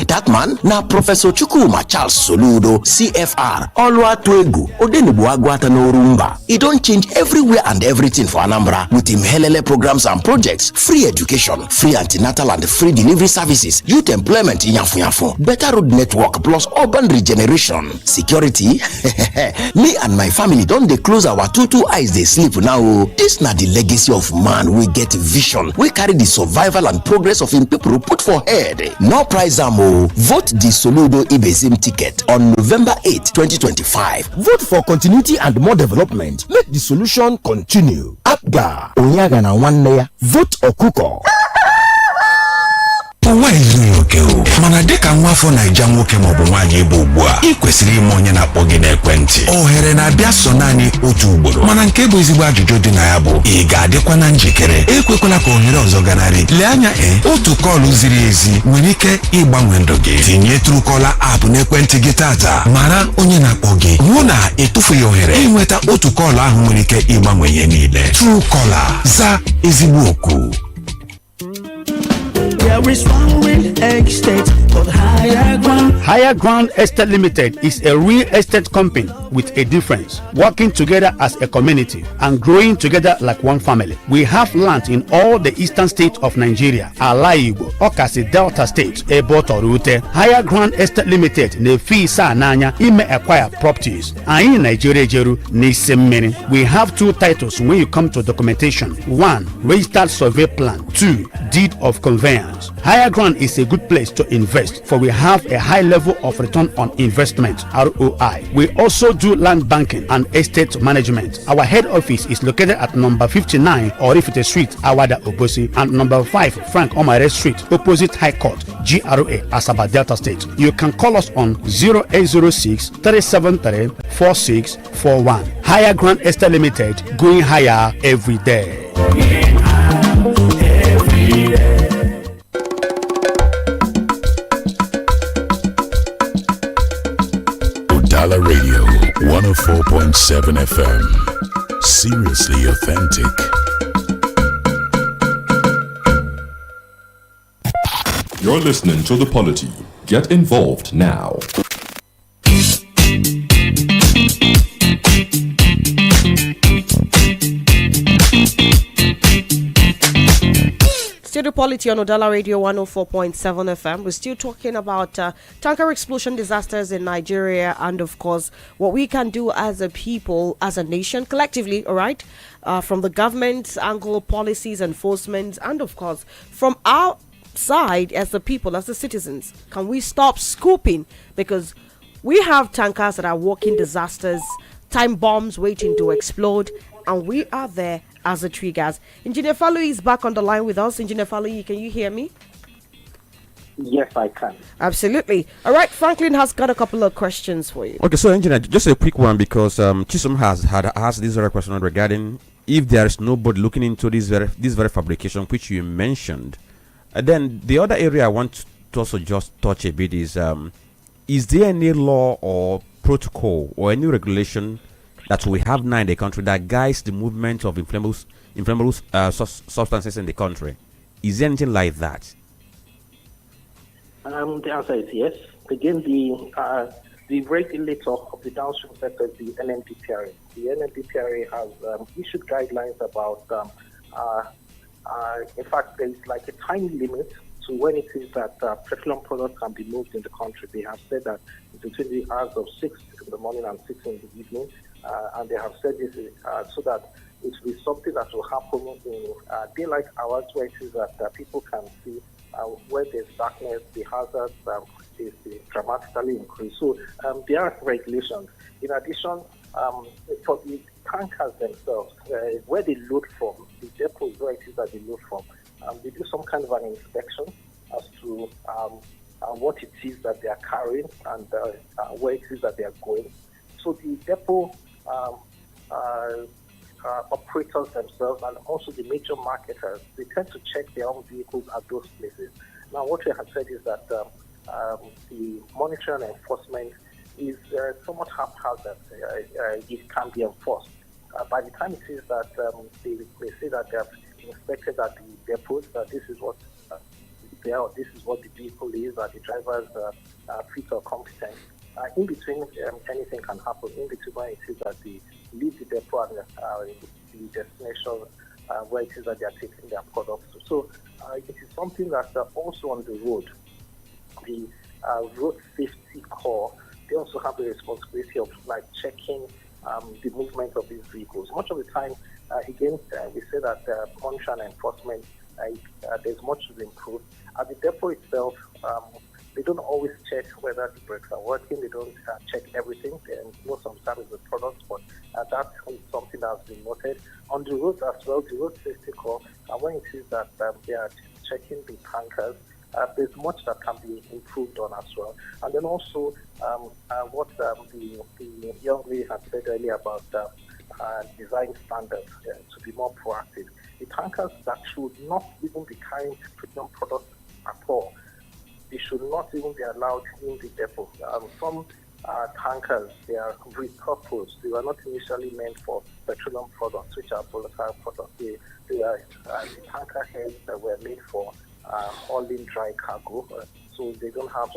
[SPEAKER 9] That man now Professor Chukwuma Charles Soludo, CFR, Oluwatuegu, Odenubuagwata no Rumba. He don't change everywhere and everything for Anambra with him helele programs and projects, free education, free antenatal and free delivery services, youth employment in Yafu, better road network plus urban regeneration, security. Me and my family don't they close our two eyes they sleep now. This not the legacy of man. We get vision. We carry the survival and progress of him people put for head. No prize amo. Vote the Soludo Ibezim ticket on November 8, 2025.
[SPEAKER 10] Vote for continuity and more development. Make the solution continue. Abga Onyaga na one layer. Vote Okuko.
[SPEAKER 11] Ụwa izu oke o mana dịka nwafọ Naija nwoke maọbụ nwaanyị ebe ugbu a ị kwesịrị ime onye na-akpọ gị n'ekwentị ohere na-abịa so naanị otu ugboro mana nke bụ ezigbo ajụjụ dị na ya bụ ị ga-adịkwa na njikere ekwekwala ka ohere ọzọ ganarị lee anya otu kọlụ ziri ezi nwere ike ịgbanwe ndụ gị tinye Truecaller app n'ekwentị gị tata mara onye na-akpọ gị hụ na ịtụfughị ohere ịnweta otu kọlụ ahụ nwere ike ịgbanwe ihe niile Truecaller za ezigbo oku.
[SPEAKER 12] There is one real estate called Higher Ground. Higher Ground Estate Limited is a real estate company with a difference, working together as a community and growing together like one family. We have land in all the eastern states of Nigeria, Ala Igbo, Okasi Delta State, Eboto Rute. Higher Ground Estate Limited nefi sa nanya ime acquire properties. And in Nigeria Jeru Nisemini. We have two titles when you come to documentation. 1. Registered survey plan. 2. Deed of conveyance. Higher Ground is a good place to invest, for we have a high level of return on investment (ROI). We also do land banking and estate management. Our head office is located at number 59 Orifite Street, Awada Obosi, and number 5 Frank Omare Street, opposite High Court, GRA, Asaba Delta State. You can call us on 0806 373 4641. Higher Ground Estate Limited, going higher every day.
[SPEAKER 1] Udala Radio 104.7 FM. Seriously authentic.
[SPEAKER 2] You're listening to the Polity. Get involved now.
[SPEAKER 5] Still the Polity on Udala Radio 104.7 FM. We're still talking about tanker explosion disasters in Nigeria and, of course, what we can do as a people, as a nation, collectively, all right? From the government's angle, policies, enforcement, and, of course, from our side as the people, as the citizens. Can we stop scooping? Because we have tankers that are walking disasters, time bombs waiting to explode, and we are there as the triggers. Engineer Falui is back on the line with us. Engineer Falui, can you hear me?
[SPEAKER 8] Yes, I can.
[SPEAKER 5] Absolutely. All right, Franklin has got a couple of questions for you.
[SPEAKER 6] Okay, so Engineer, just a quick one, because Chisom has asked this very question regarding if there is nobody looking into this very fabrication which you mentioned. And then the other area I want to also just touch a bit is there any law or protocol or any regulation that we have now in the country that guides the movement of inflammable substances in the country? Is there anything like that?
[SPEAKER 8] The answer is yes. Again, the regulator of the downstream sector is the NMDPRA. The NMDPRA has issued guidelines about, in fact, there is like a time limit to when it is that petroleum products can be moved in the country. They have said that it's between the hours of 6 in the morning and 6 in the evening. And they have said this so that it will be something that will happen in daylight hours, where it is that people can see where there's darkness, the hazards is dramatically increased. So there are regulations. In addition, for the tankers themselves, where they load from, the depots where it is that they load from, they do some kind of an inspection as to what it is that they are carrying and where it is that they are going. So the depot operators themselves and also the major marketers, they tend to check their own vehicles at those places. Now, what we have said is that the monitoring and enforcement is somewhat haphazard. It can be enforced. By the time it is that they say that they have inspected at the depots, that this is what this is what the vehicle is, that the drivers are fit or competent. In between, anything can happen. In between, when it is that they leave the depot and the destination where it is that they are taking their products to. So it is something that also on the road, the road safety corps, they also have the responsibility of like checking the movement of these vehicles. Much of the time, again, we say that monitoring and enforcement, there's much to improve. At the depot itself, they don't always check whether the brakes are working. They don't check everything. They know sometimes the products, but that is something that has been noted. On the road as well, the road safety corps, when it is that they are checking the tankers, there's much that can be improved on as well. And then also what the young lady had said earlier about design standards to be more proactive. The tankers that should not even be carrying premium products at all, they should not even be allowed in the depot. Some tankers, they are repurposed. They were not initially meant for petroleum products, which are volatile products. They are the tanker heads that were made for hauling dry cargo, so they don't have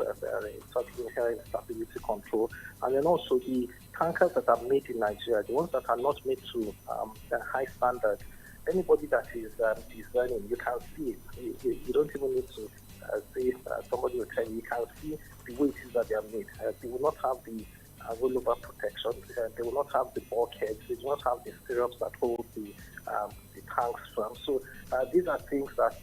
[SPEAKER 8] such inherent stability control. And then also the tankers that are made in Nigeria, the ones that are not made to high standard, anybody that is designing, you can see it. You don't even need to somebody will tell you, you can see the way it is that they are made. They will not have the rollover protection. They will not have the bulkheads. They do not have the stirrups that hold the tanks firm. So these are things that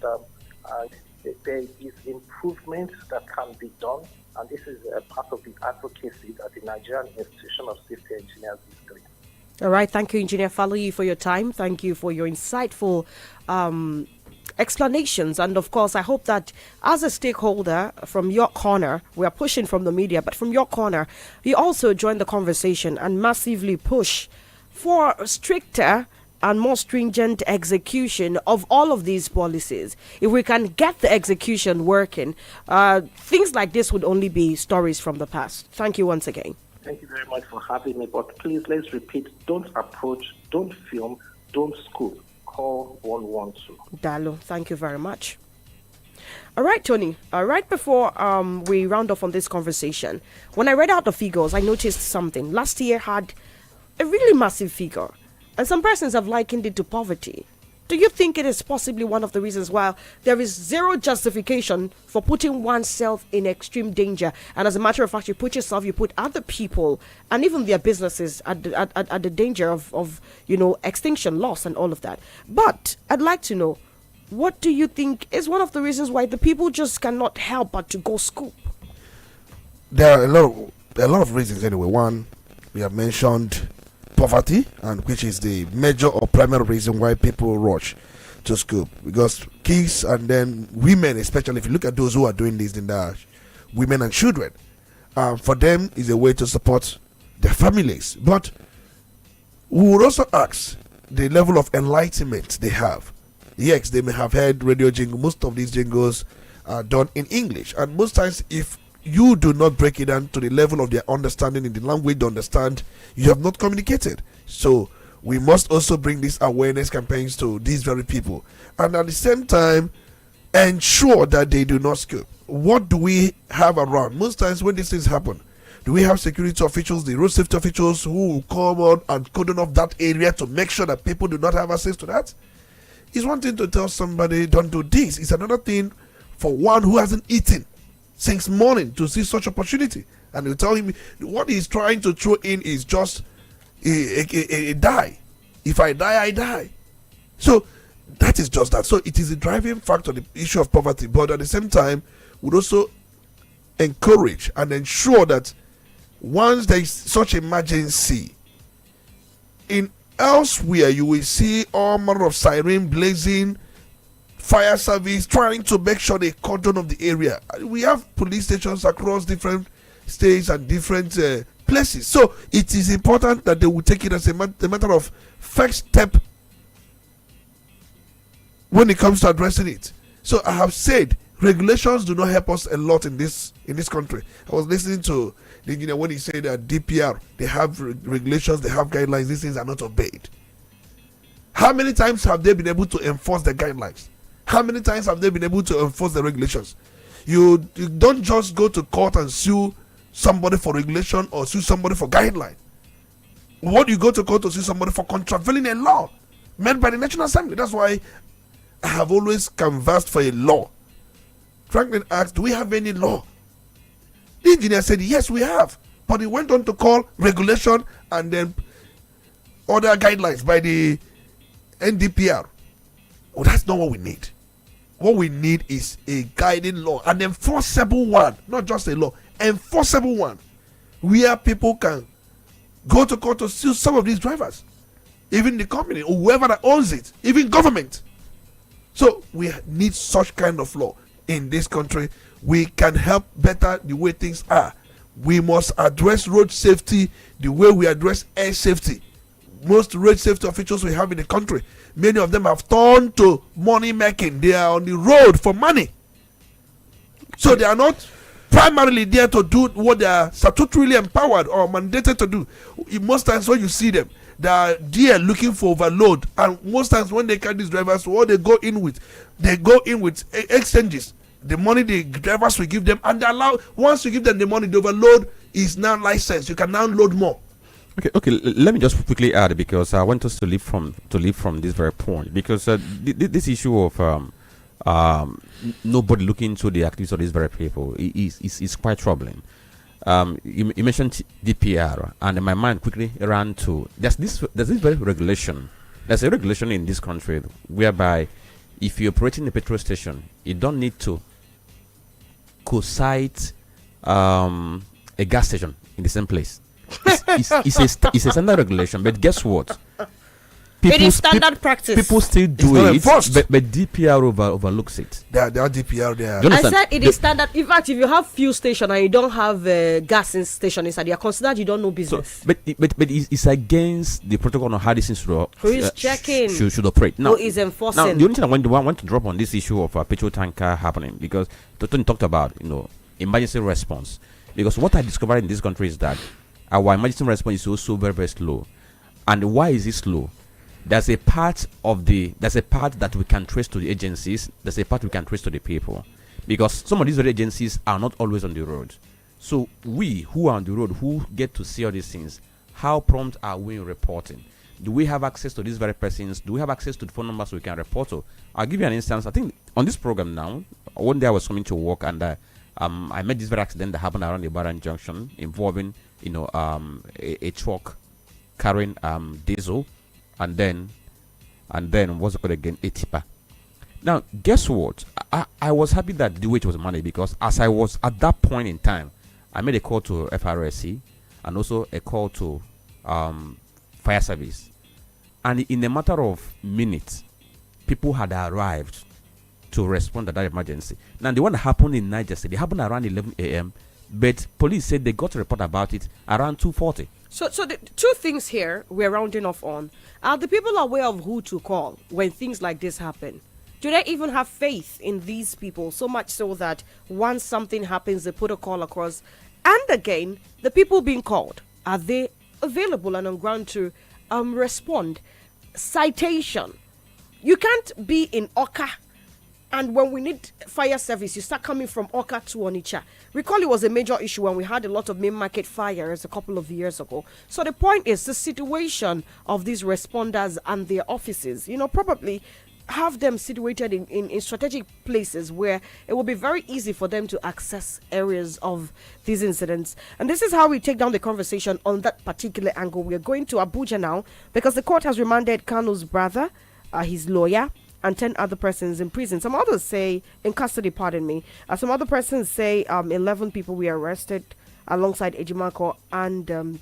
[SPEAKER 8] there is improvement that can be done, and this is part of the advocacy that the Nigerian Institution of Safety Engineers is doing.
[SPEAKER 5] All right, thank you, Engineer Falui, for your time. Thank you for your insightful explanations. And of course, I hope that as a stakeholder from your corner, we are pushing from the media, but from your corner, you also join the conversation and massively push for stricter and more stringent execution of all of these policies. If we can get the execution working, things like this would only be stories from the past. Thank you once again.
[SPEAKER 8] Thank you very much for having me. But please, let's repeat, don't approach, don't film, don't scoop. Call 112.
[SPEAKER 5] Dalo, thank you very much. All right, Tony. Right before we round off on this conversation, when I read out the figures, I noticed something. Last year had a really massive figure, and some persons have likened it to poverty. Do you think it is possibly one of the reasons why there is zero justification for putting oneself in extreme danger? And as a matter of fact, you put yourself, you put other people, and even their businesses at the danger of extinction, loss, and all of that. But I'd like to know, what do you think is one of the reasons why the people just cannot help but to go scoop?
[SPEAKER 7] There are a lot of reasons anyway. One, we have mentioned poverty, and which is the major or primary reason why people rush to scoop, because kids and then women, especially if you look at those who are doing this, then there are women and children. For them is a way to support their families. But we would also ask the level of enlightenment they have. Yes, they may have heard radio jingle. Most of these jingles are done in English, and most times if you do not break it down to the level of their understanding in the language they understand, you have not communicated. So we must also bring these awareness campaigns to these very people, and at the same time ensure that they do not scoop. What do we have around? Most times when these things happen, do we have security officials, the road safety officials, who will come on and cordon off that area to make sure that people do not have access to that? It's one thing to tell somebody don't do this. It's another thing for one who hasn't eaten since morning to see such opportunity, and you tell him what he's trying to throw in is just a die. If I die, I die. So that is just that. So it is a driving factor, the issue of poverty, but at the same time would also encourage and ensure that once there is such emergency in elsewhere, you will see all manner of siren blazing, fire service trying to make sure they cordon of the area. We have police stations across different states and different places. So it is important that they will take it as a matter of first step when it comes to addressing it. So I have said regulations do not help us a lot in this country. I was listening to the engineer when he said that DPR, they have regulations, they have guidelines, these things are not obeyed. How many times have they been able to enforce the guidelines? How many times have they been able to enforce the regulations? You don't just go to court and sue somebody for regulation or sue somebody for guideline. What do you go to court to sue somebody for contravening a law made by the National Assembly? That's why I have always canvassed for a law. Franklin asked, do we have any law? The engineer said, yes, we have. But he went on to call regulation and then other guidelines by the NDPR. Well, that's not what we need. What we need is a guiding law, an enforceable one, not just a law, enforceable one, where people can go to court to sue some of these drivers, even the company or whoever that owns it, even government. So we need such kind of law in this country. We can help better the way things are. We must address road safety the way we address air safety. Most road safety officials we have in the country, many of them have turned to money making. They are on the road for money. So they are not primarily there to do what they are statutorily empowered or mandated to do. Most times when you see them, they are there looking for overload. And most times when they catch these drivers, what they go in with exchanges. The money the drivers will give them, and they allow, once you give them the money, the overload is now licensed. You can now load more.
[SPEAKER 6] Okay. Let me just quickly add, because I want us to leave from this very point, because this issue of nobody looking into the activities of these very people is quite troubling. You mentioned DPR, and in my mind quickly ran to there's this very regulation. There's a regulation in this country whereby if you're operating a petrol station, you don't need to co-site a gas station in the same place. It's a standard regulation, but guess what?
[SPEAKER 5] It is standard practice.
[SPEAKER 6] People still do it, but DPR overlooks it.
[SPEAKER 7] There are DPR there.
[SPEAKER 5] I said it is standard. In fact, if you have fuel station and you don't have gas station inside, you are considered you don't know business.
[SPEAKER 6] So, but it's against the protocol on how this should
[SPEAKER 5] who is checking
[SPEAKER 6] should operate. Now,
[SPEAKER 5] who is enforcing?
[SPEAKER 6] Now, the only thing I want to drop on this issue of petrol tanker happening, because Tony talked about emergency response. Because what I discovered in this country is that our emergency response is also very, very slow. And why is it slow? there's a part that we can trace to the agencies. There's a part we can trace to the people, because some of these very agencies are not always on the road. So we who are on the road, who get to see all these things, how prompt are we in reporting? Do we have access to these very persons? Do we have access to the phone numbers we can report to? I'll give you an instance. I think on this program now, one day I was coming to work and I met this very accident that happened around the Baran Junction involving, a truck carrying diesel and then what's it called again, a tipper. Now, guess what? I was happy that the wage was managed, because as I was at that point in time, I made a call to FRSC and also a call to fire service. And in a matter of minutes, people had arrived to respond to that emergency. Now, the one that happened in Niger State, it happened around 11 a.m., but police said they got a report about it around 2:40.
[SPEAKER 5] So the two things here we're rounding off on. Are the people aware of who to call when things like this happen? Do they even have faith in these people, so much so that once something happens, they put a call across? And again, the people being called, are they available and on ground to respond? Citation. You can't be in Oka, and when we need fire service, you start coming from Oka to Onitsha. Recall it was a major issue when we had a lot of main market fires a couple of years ago. So the point is the situation of these responders and their offices, probably have them situated in strategic places where it will be very easy for them to access areas of these incidents. And this is how we take down the conversation on that particular angle. We are going to Abuja now, because the court has remanded Kanu's brother, his lawyer, and 10 other persons in prison. Some others say, in custody, pardon me. Some other persons say 11 people were arrested alongside Ejimako and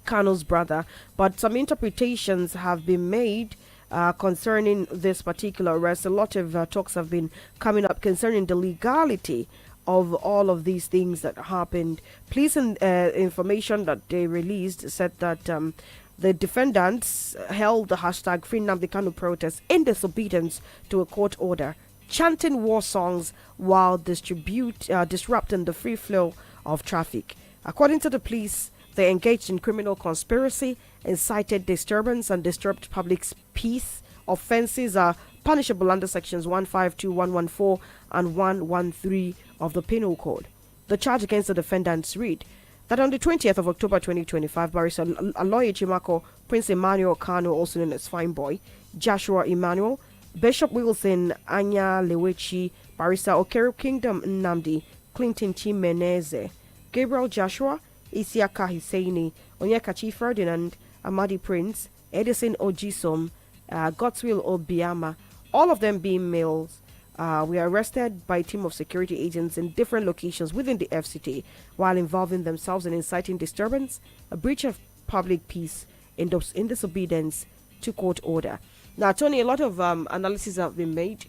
[SPEAKER 5] Kanu's brother. But some interpretations have been made concerning this particular arrest. A lot of talks have been coming up concerning the legality of all of these things that happened. Police information that they released said that the defendants held the hashtag Free Nnamdi Kanu protest in disobedience to a court order, chanting war songs while disrupting the free flow of traffic. According to the police, they engaged in criminal conspiracy, incited disturbance, and disturbed public peace. Offences are punishable under sections 152, 114, and 113 of the Penal Code. The charge against the defendants read that on the 20th of October 2025, Barrister Aloy Chimako, Prince Emmanuel Kanu, also known as Fine Boy, Joshua Emmanuel, Bishop Wilson Anya Lewechi, Barrister Okeru Kingdom Nnamdi, Clinton Chimeneze, Gabriel Joshua, Isiaka Husseini, Onyekachi Ferdinand, Amadi Prince, Edison Ojisom, Godswill Obiama, all of them being males, were arrested by a team of security agents in different locations within the FCT while involving themselves in inciting disturbance, a breach of public peace, in disobedience to court order. Now, Tony, a lot of analysis have been made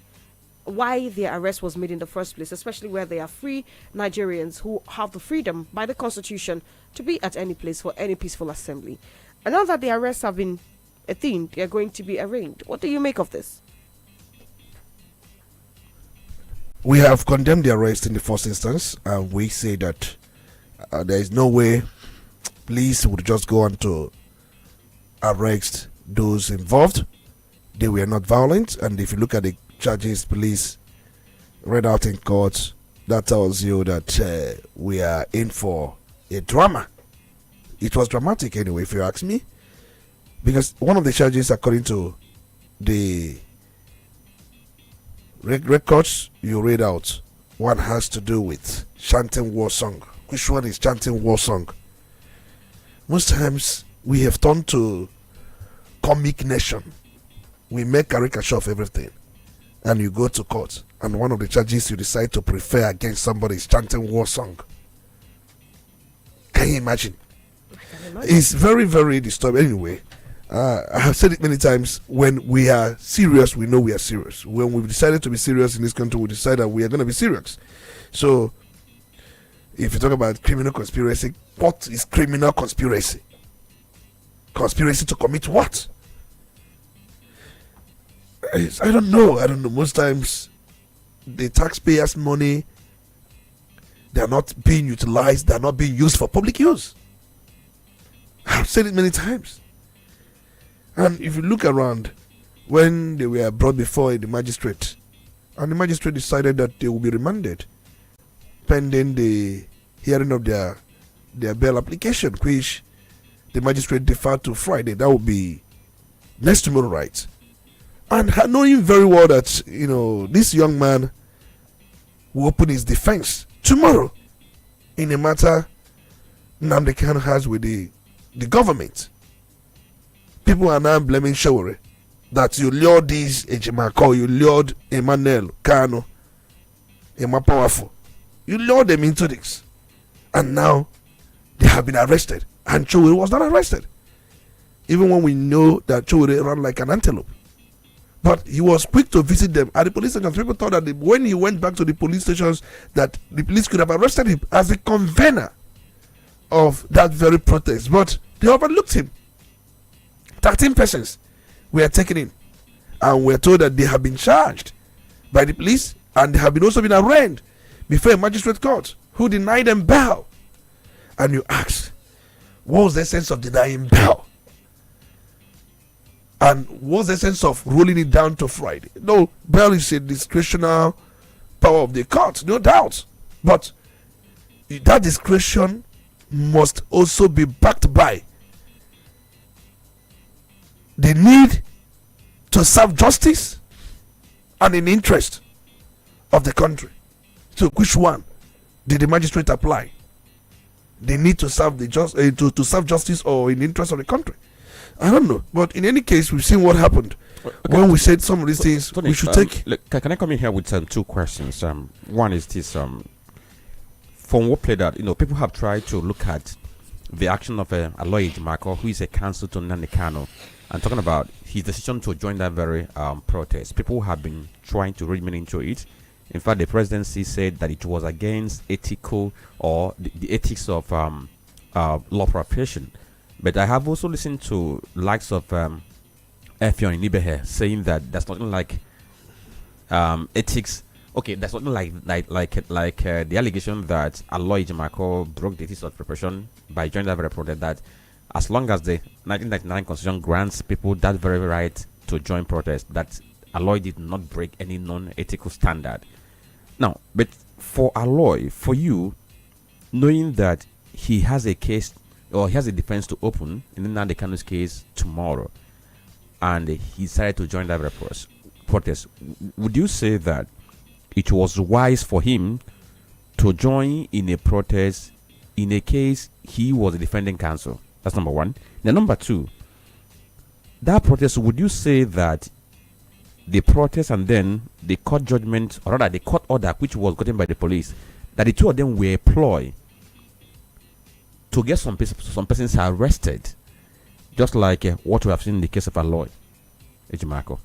[SPEAKER 5] why their arrest was made in the first place, especially where they are free Nigerians who have the freedom by the Constitution to be at any place for any peaceful assembly. And now that the arrests have been a thing, they are going to be arraigned. What do you make of this?
[SPEAKER 7] We have condemned the arrest in the first instance, and we say that there is no way police would just go on to arrest those involved. They were not violent, and if you look at the charges police read out in court, that tells you that we are in for a drama. It was dramatic anyway, if you ask me, because one of the charges, according to the records you read out, one has to do with chanting war song. Which one is chanting war song? Most times we have turned to comic nation. We make caricature of everything, and you go to court, and one of the charges you decide to prefer against somebody is chanting war song. Can you imagine? It's very, very disturbing. Anyway, I have said it many times. When we are serious, we know we are serious. When we've decided to be serious in this country, we decide that we are going to be serious. So, if you talk about criminal conspiracy, what is criminal conspiracy? Conspiracy to commit what? I don't know. Most times, the taxpayers' money, they are not being utilized. They are not being used for public use. I've said it many times. And if you look around, when they were brought before the magistrate, and the magistrate decided that they will be remanded pending the hearing of their bail application, which the magistrate deferred to Friday. That will be next tomorrow, right? And knowing very well that, this young man will open his defense tomorrow in a matter Nnamdi Kanu has with the government. People are now blaming Shawore that you lured these Ejimako, you lured Emmanuel Kanu, Emma Powerful. You lured them into this. And now they have been arrested. And Shawore was not arrested. Even when we know that Shawore ran like an antelope. But he was quick to visit them at the police stations. People thought that when he went back to the police stations, that the police could have arrested him as the convener of that very protest. But they overlooked him. 13 persons were taken in. And we're told that they have been charged by the police and they have also been arraigned before a magistrate court who denied them bail. And you ask, what was the sense of denying bail? And what's the sense of rolling it down to Friday? No, bail is a discretional power of the court, no doubt. But that discretion must also be backed by the need to serve justice and in interest of the country. So which one did the magistrate apply? They need to serve to serve justice or in interest of the country. I don't know, but in any case, we've seen what happened when we said some of these things.
[SPEAKER 6] Tony,
[SPEAKER 7] we should take.
[SPEAKER 6] Look, can I come in here with two questions? One is this: from what played out, people have tried to look at the action of Aloy Ejimakor, who is a counsel to Nnamdi Kanu, and talking about his decision to join that very protest. People have been trying to read meaning into it. In fact, the presidency said that it was against ethical or the ethics of law profession. But I have also listened to likes of Effion Nibehe saying that there's nothing like ethics. Okay, there's nothing like the allegation that Aloy Ejimakor broke the ethics of preparation by joining that very protest. That as long as the 1999 Constitution grants people that very right to join protest, that Aloy did not break any non-ethical standard. Now, but for Aloy, for you, knowing that he has a case or he has a defense to open in Nnamdi Kanu's case tomorrow, and he decided to join that protest, would you say that it was wise for him to join in a protest in a case he was a defending counsel? That's number one. Then number two, that protest, would you say that the protest and then the court judgment, or rather the court order which was gotten by the police, that the two of them were a ploy to get some persons arrested, just like what we have seen in the case of Aloy Ejimakor?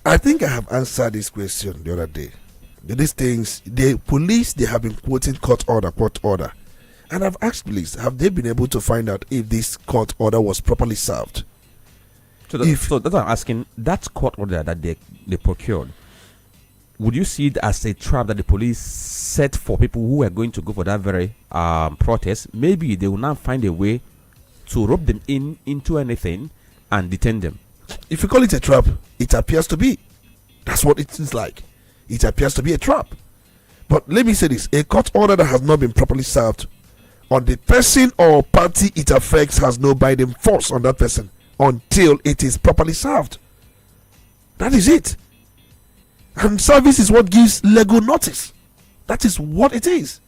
[SPEAKER 7] I think I have answered this question the other day. These things, the police, they have been quoting court order. And I've asked police, have they been able to find out if this court order was properly served?
[SPEAKER 6] So that's what I'm asking. That court order that they procured, would you see it as a trap that the police set for people who are going to go for that very protest? Maybe they will now find a way to rope them into anything and detain them.
[SPEAKER 7] If you call it a trap, it appears to be. That's what it is like. It appears to be a trap. But let me say this: a court order that has not been properly served on the person or party it affects has no binding force on that person until it is properly served. That is it. And service is what gives legal notice. That is what it is.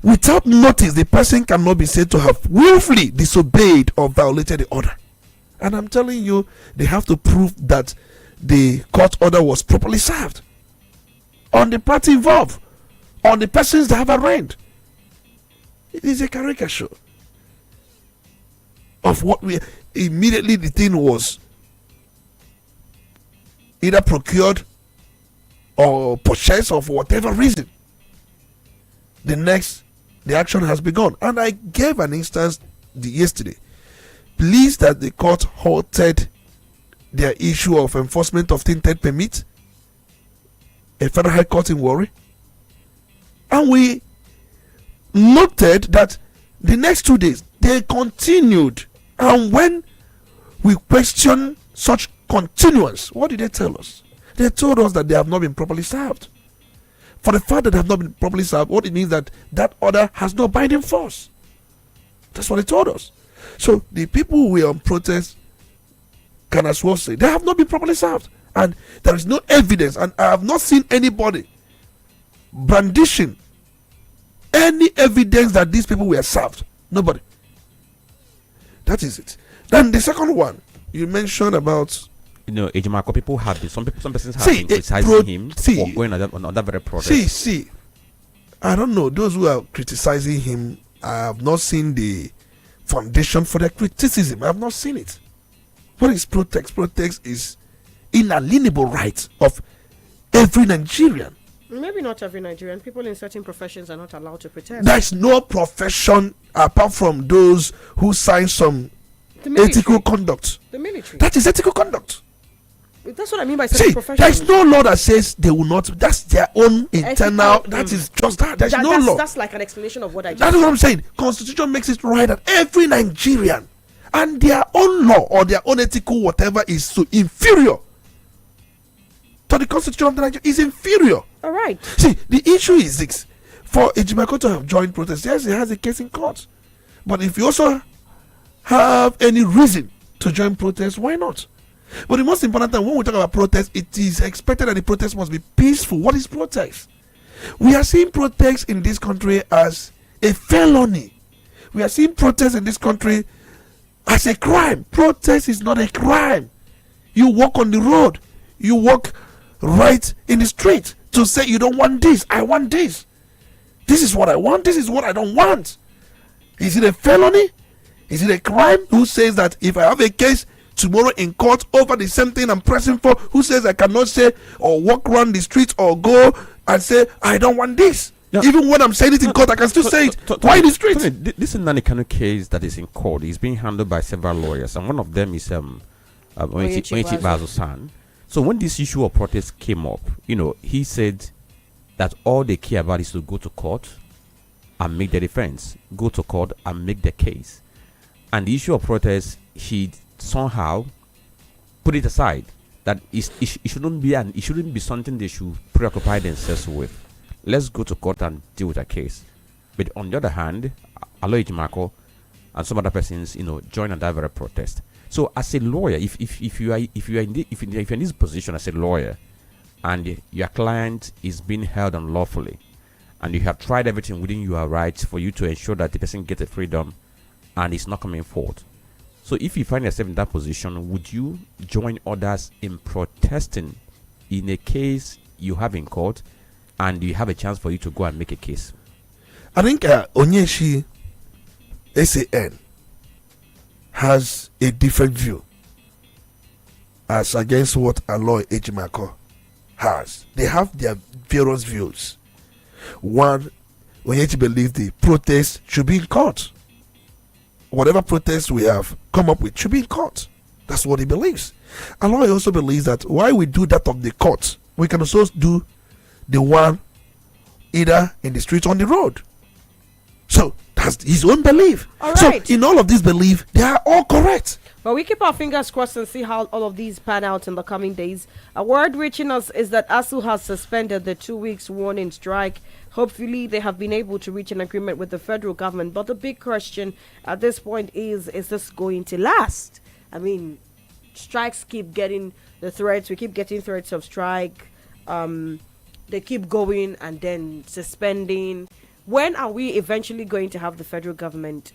[SPEAKER 7] Without notice, the person cannot be said to have willfully disobeyed or violated the order. And I'm telling you, they have to prove that the court order was properly served on the party involved, on the persons that have arraigned. It is a caricature of what we immediately the thing was either procured or purchased or for whatever reason. The action has begun. And I gave an instance yesterday. Please that the court halted their issue of enforcement of tinted permit, a federal high court in Warri. And we noted that the next 2 days they continued. And when we question such continuance. What did they tell us? They told us that they have not been properly served. For the fact that they have not been properly served, what it means that order has no binding force. That's what they told us. So the people who were on protest can as well say they have not been properly served. And there is no evidence, and I have not seen anybody brandishing any evidence that these people were served. Nobody. That is it. Then the second one, you mentioned about,
[SPEAKER 6] Ejimako, people have been, some persons have been criticizing him for going on that very protest.
[SPEAKER 7] See, I don't know, those who are criticizing him, I have not seen the foundation for their criticism. I have not seen it. What is protest? Protest is inalienable right of every Nigerian.
[SPEAKER 5] Maybe not every Nigerian. People in certain professions are not allowed to protest.
[SPEAKER 7] There's no profession apart from those who sign some ethical conduct.
[SPEAKER 5] The military.
[SPEAKER 7] That is ethical conduct.
[SPEAKER 5] That's what I mean by certain professions.
[SPEAKER 7] There's no law that says they will not. That's their own internal. That is just that. There's no law.
[SPEAKER 5] That's like an explanation of what I just
[SPEAKER 7] said. That's what I'm saying. Constitution makes it right that every Nigerian and their own law or their own ethical whatever is so inferior to the Constitution of the Nigeria, is inferior.
[SPEAKER 5] All right.
[SPEAKER 7] See, the issue is this: for Ejimako to have joined protest, yes, he has a case in court. But if you also have any reason to join protest, why not? But the most important thing, when we talk about protest, it is expected that the protest must be peaceful. What is protest? We are seeing protest in this country as a felony. We are seeing protest in this country as a crime. Protest is not a crime. You walk on the road. You walk right in the street to say you don't want this. I want this. This is what I want. This is what I don't want. Is it a felony? Is it a crime? Who says that if I have a case tomorrow in court over the same thing I'm pressing for, who says I cannot say or walk around the streets or go and say I don't want this? Yeah. Even when I'm saying it in court, I can still say it. Why in the streets?
[SPEAKER 6] This is not a kind of case that is in court. It's being handled by several lawyers, and one of them is Onitsha Bazo-san. So when this issue of protest came up, he said that all they care about is to go to court and make the defense, go to court and make the case. And the issue of protest, he somehow put it aside, that it shouldn't be something they should preoccupy themselves with. Let's go to court and deal with a case. But on the other hand, Aloy Ejimako and some other persons, join on that very protest. So as a lawyer, if you're in this position as a lawyer, and your client is being held unlawfully, and you have tried everything within your rights for you to ensure that the person gets a freedom, and it's not coming forth. So if you find yourself in that position, would you join others in protesting in a case you have in court, and you have a chance for you to go and make a case?
[SPEAKER 7] I think Onyeshi SAN has a different view as against what Aloy Ejimako has. They have their various views. One, Onyeshi believes the protest should be in court. Whatever protest we have come up with should be in court. That's what he believes. Aloy also believes that while we do that of the court, we can also do the one either in the street or on the road. So that's his own belief.
[SPEAKER 5] All right.
[SPEAKER 7] So in all of this belief, they are all correct.
[SPEAKER 5] Well, we keep our fingers crossed and see how all of these pan out in the coming days. A word reaching us is that ASU has suspended the 2 weeks warning strike. Hopefully, they have been able to reach an agreement with the federal government. But the big question at this point is this going to last? I mean, strikes keep getting the threats. We keep getting threats of strike. They keep going and then suspending. When are we eventually going to have the federal government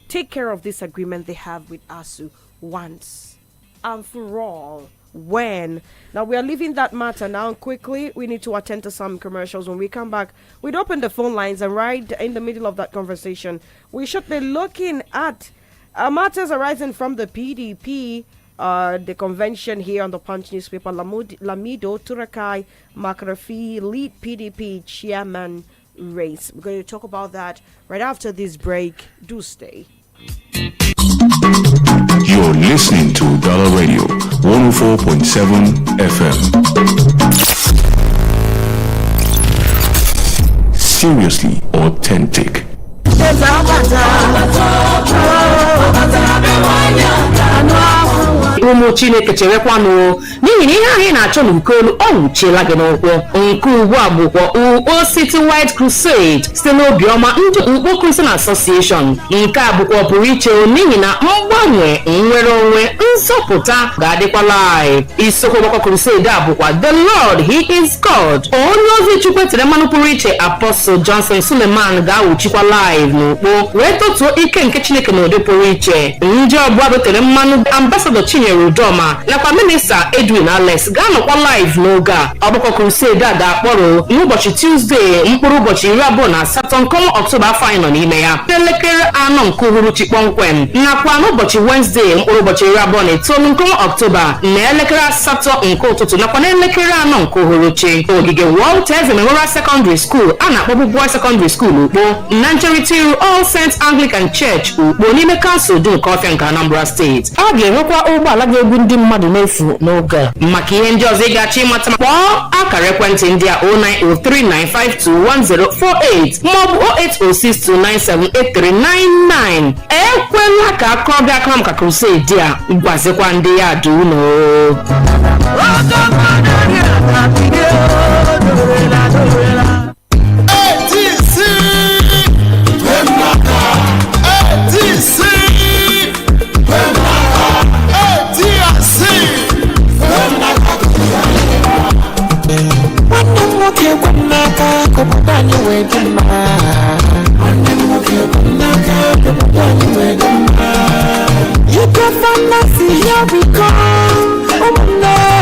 [SPEAKER 5] take care of this agreement they have with ASU once and for all? When? Now we are leaving that matter now. Quickly, we need to attend to some commercials. When we come back, we'd open the phone lines, and right in the middle of that conversation, we should be looking at matters arising from the PDP. The convention here on the Punch newspaper. Lamido Turakai Makrafi, lead PDP chairman race. We're going to talk about that right after this break. Do stay.
[SPEAKER 1] You're listening to Udala Radio 104.7 FM. Seriously authentic.
[SPEAKER 13] ụmụ Chineke cherekwanụ n'ihi na ihe anyị na-achọ n'uko elu ọ nwụchiela gị n'ụkwụ. Nke ugbu a bụkwa Ukpo City Wide Crusade site n'obiọma ndị Ukpo Christian Association. Nke a bụkwa pụrụ iche n'ihi na mgbanwe nnwere onwe nzọpụta ga-adịkwa live. Isiokwu ọgbakọ crusade a bụkwa The Lord He is God. Onye ozi Chukwu etere mmanụ pụrụ iche Apostle Johnson Suleman ga-awụchikwa live n'Ukpo wee totuo ike nke Chineke n'ụdị pụrụ iche. Ndị ọbụla betere mmanụ Ambassador Chinyere Udoma nakwa Minista Edwin Alex ga-anọkwa live n'oge a. Ọgbakọ crusade a ga-akpọrọ n'ụbọchị Tuesday mkpụrụ ụbọchị 28 nke Ọktoba afọ anyị nọ n'ime ya n'elekere 4 nke uhuruchi kpọmkwem, nakwa n'ụbọchị Wednesday mkpụrụ ụbọchị 29 nke Ọktoba na elekere 8 nke ụtụtụ nakwa n'elekere 4 nke uhuruchi. Ogige Walter Memorial Secondary School a na-akpọbụ Boys Secondary School Ukpo na ncherịta iru All Saints Anglican Church Ukpo n'ime kansụl dị nke Ọfịa nke Anambra Steeti. A ga-enwekwa ụgbọala ga-ebu ndị mmadụ n'efu n'oge a. Maka ihe ndị ọzọ ị ga-achọ ịmata kpọọ akara ekwentị ndị a 09039521048 maọbụ 08062978399. Ekwela ka akọ bịa aka maka crusade a, gwazikwa ndị ya dị uno.
[SPEAKER 14] You can find mercy, here we come.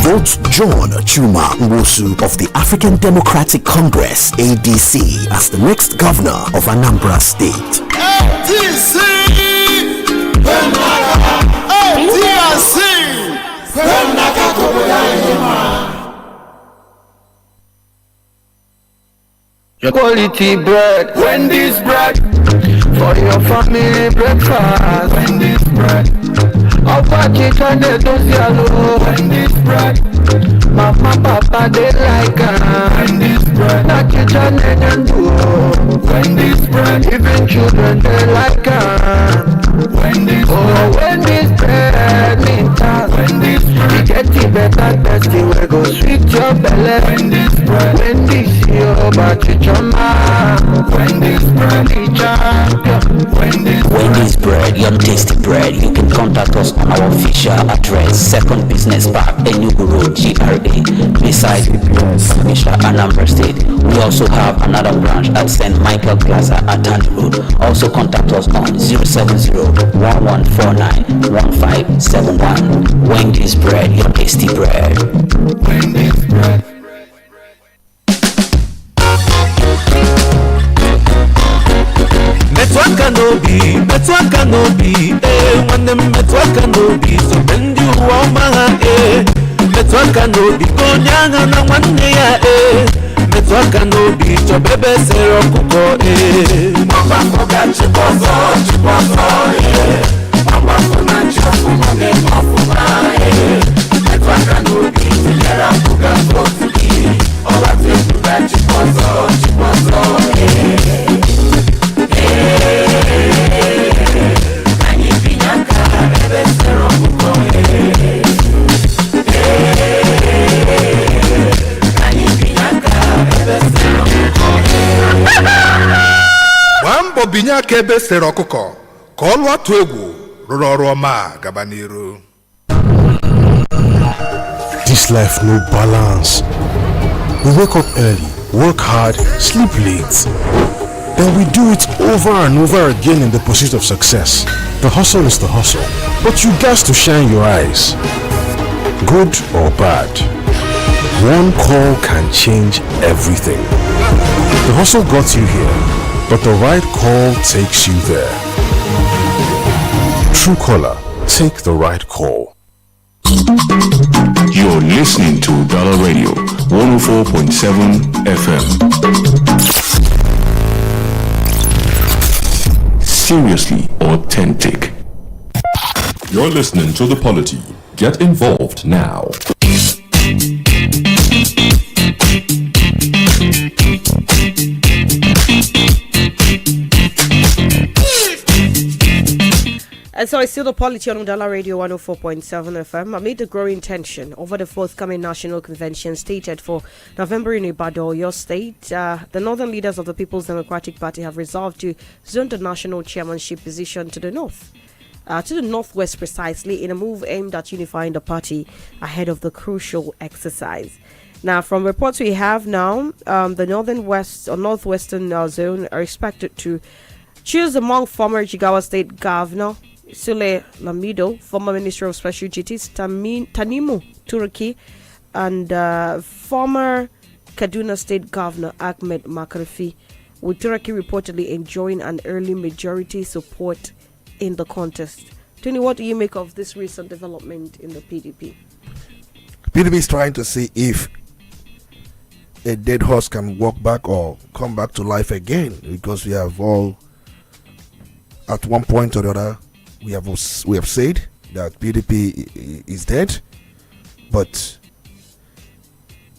[SPEAKER 10] Vote John Chuma Nwosu of the African Democratic Congress (ADC) as the next governor of Anambra State.
[SPEAKER 14] ADC,
[SPEAKER 15] Quality bread, Wendy's bread, for your family breakfast. Wendy's bread, chicken they don't yellow. Wendy's bread, mama papa they like Wendy's bread, na chicken they don't do. Wendy's bread, even children they like Wendy's bread, Wendy's bread, minta. Wendy's bread, you get the better tasty we go sweet your belly. Wendy's bread, Wendy's your bachichama. Wendy's bread,
[SPEAKER 16] Wendy's bread, your tasty bread. You can contact us on our official address, Second Business Park, Enugu Road, GRA, beside Onitsha, Anambra State. We also have another branch at St. Michael Plaza at Tandy Road. Also contact us on 070-1149-1571. Wendy's bread, your tasty bread.
[SPEAKER 15] Wendy's bread. Metwaka nobi, when metwaka nobi, so bend you woman, metwaka nobi, konyanga na one ya, metwaka nobi, to bebe zero kuko, mama forgot chipozo, mama forgot chipozo, metwaka nobi, yara kuga to be, all I take to that chipozo,
[SPEAKER 17] Wambo binyaka ebe sere ọkụkọ ka ọlụ atụ egwu rụrụ ọrụ ọma gaba n'iru.
[SPEAKER 18] This life no balance. We wake up early, work hard, sleep late. Then we do it over and over again in the pursuit of success. The hustle is the hustle, but you got to shine your eyes. Good or bad, one call can change everything. The hustle got you here, but the right call takes you there. True caller, take the right call.
[SPEAKER 1] You're listening to Udala Radio 104.7 FM. Seriously authentic.
[SPEAKER 2] You're listening to the Polity. Get involved now.
[SPEAKER 5] And so I see the Polity on Udala Radio 104.7 FM amid the growing tension over the forthcoming national convention stated for November in Ibadan, your state. The northern leaders of the People's Democratic Party have resolved to zone the national chairmanship position to the north. To the northwest precisely, in a move aimed at unifying the party ahead of the crucial exercise. Now, from reports we have now, the northwestern zone are expected to choose among former Jigawa State Governor Sule Lamido, former Minister of Special Duties Tanimu Turaki, and former Kaduna State Governor Ahmed Makarfi, with Turaki reportedly enjoying an early majority support in the contest. Tony, what do you make of this recent development in the PDP?
[SPEAKER 7] PDP is trying to see if a dead horse can walk back or come back to life again, because we have all, at one point or the other, we have said that PDP is dead, but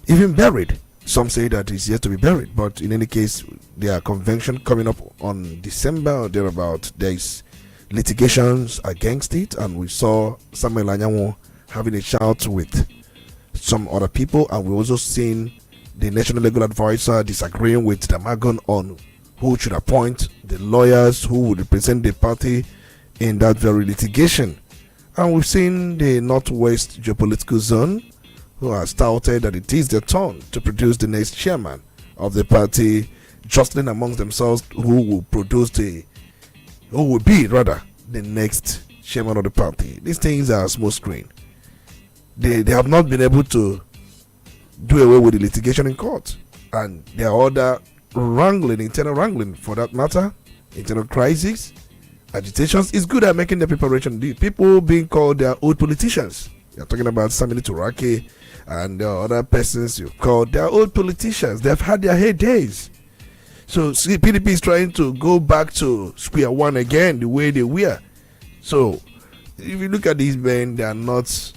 [SPEAKER 7] even buried. Some say that it's yet to be buried, but in any case, their convention coming up on December or thereabout, there is litigations against it, and we saw Samuel Anyanwu having a shout with some other people, and we also seen the National Legal Advisor disagreeing with Damagon on who should appoint the lawyers who would represent the party in that very litigation. And we've seen the Northwest Geopolitical Zone who has touted that it is their turn to produce the next chairman of the party, jostling amongst themselves who will be the next chairman of the party. These things are small screen. They have not been able to do away with the litigation in court, and there are other internal wrangling for that matter, internal crises, agitations. Is good at making the preparation. The people being called their old politicians. You're talking about Samini Turaki and other persons you call their old politicians. They've had their heydays. So PDP is trying to go back to square one again, the way they were. So if you look at these men, they are not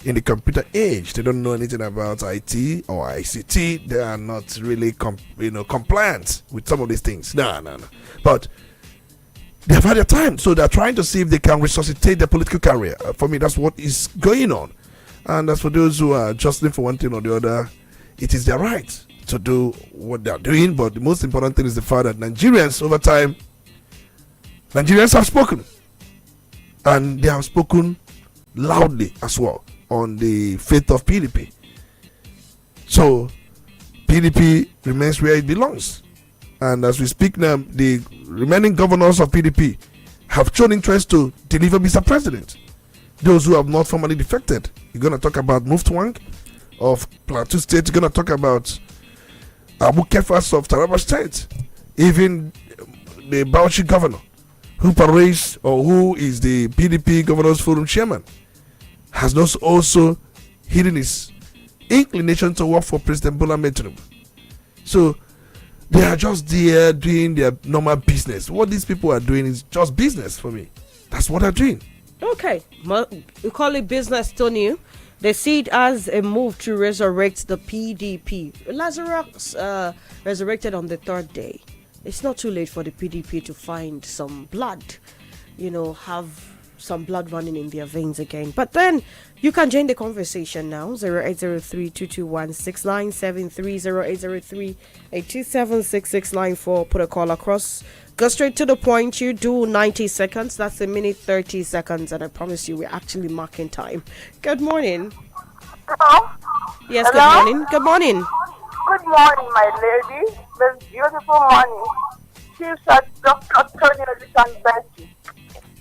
[SPEAKER 7] in the computer age. They don't know anything about IT or ICT. They are not really compliant with some of these things. No. But they have had their time, so they're trying to see if they can resuscitate their political career. For me, that's what is going on. And as for those who are jostling for one thing or the other, it is their right to do what they're doing. But the most important thing is the fact that Nigerians, over time, Nigerians have spoken. And they have spoken loudly as well on the fate of PDP. So PDP remains where it belongs. And as we speak now, the remaining governors of PDP have shown interest to deliver Mr. President. Those who have not formally defected. You're going to talk about Muftwang of Plateau State. You're going to talk about Abu Kefas of Taraba State. Even the Bauchi governor, who is the PDP Governors Forum chairman, has not also hidden his inclination to work for President Bola Ahmed Tinubu. So they are just there doing their normal business. What these people are doing is just business for me. That's what they're doing.
[SPEAKER 5] Okay, you call it business, Tony. They see it as a move to resurrect the PDP. Lazarus resurrected on the third day. It's not too late for the PDP to find some blood, have some blood running in their veins again. But then you can join the conversation now. 0803-221-6973, 0803-827-6694. Put a call across. Go straight to the point. You do 90 seconds. That's a minute 30 seconds. And I promise you, we're actually marking time. Good morning.
[SPEAKER 19] Hello?
[SPEAKER 5] Yes,
[SPEAKER 19] Hello?
[SPEAKER 5] good morning. Good morning.
[SPEAKER 19] Good morning, my lady. This beautiful morning. Chief Dr. Tony Olisa Mbeki.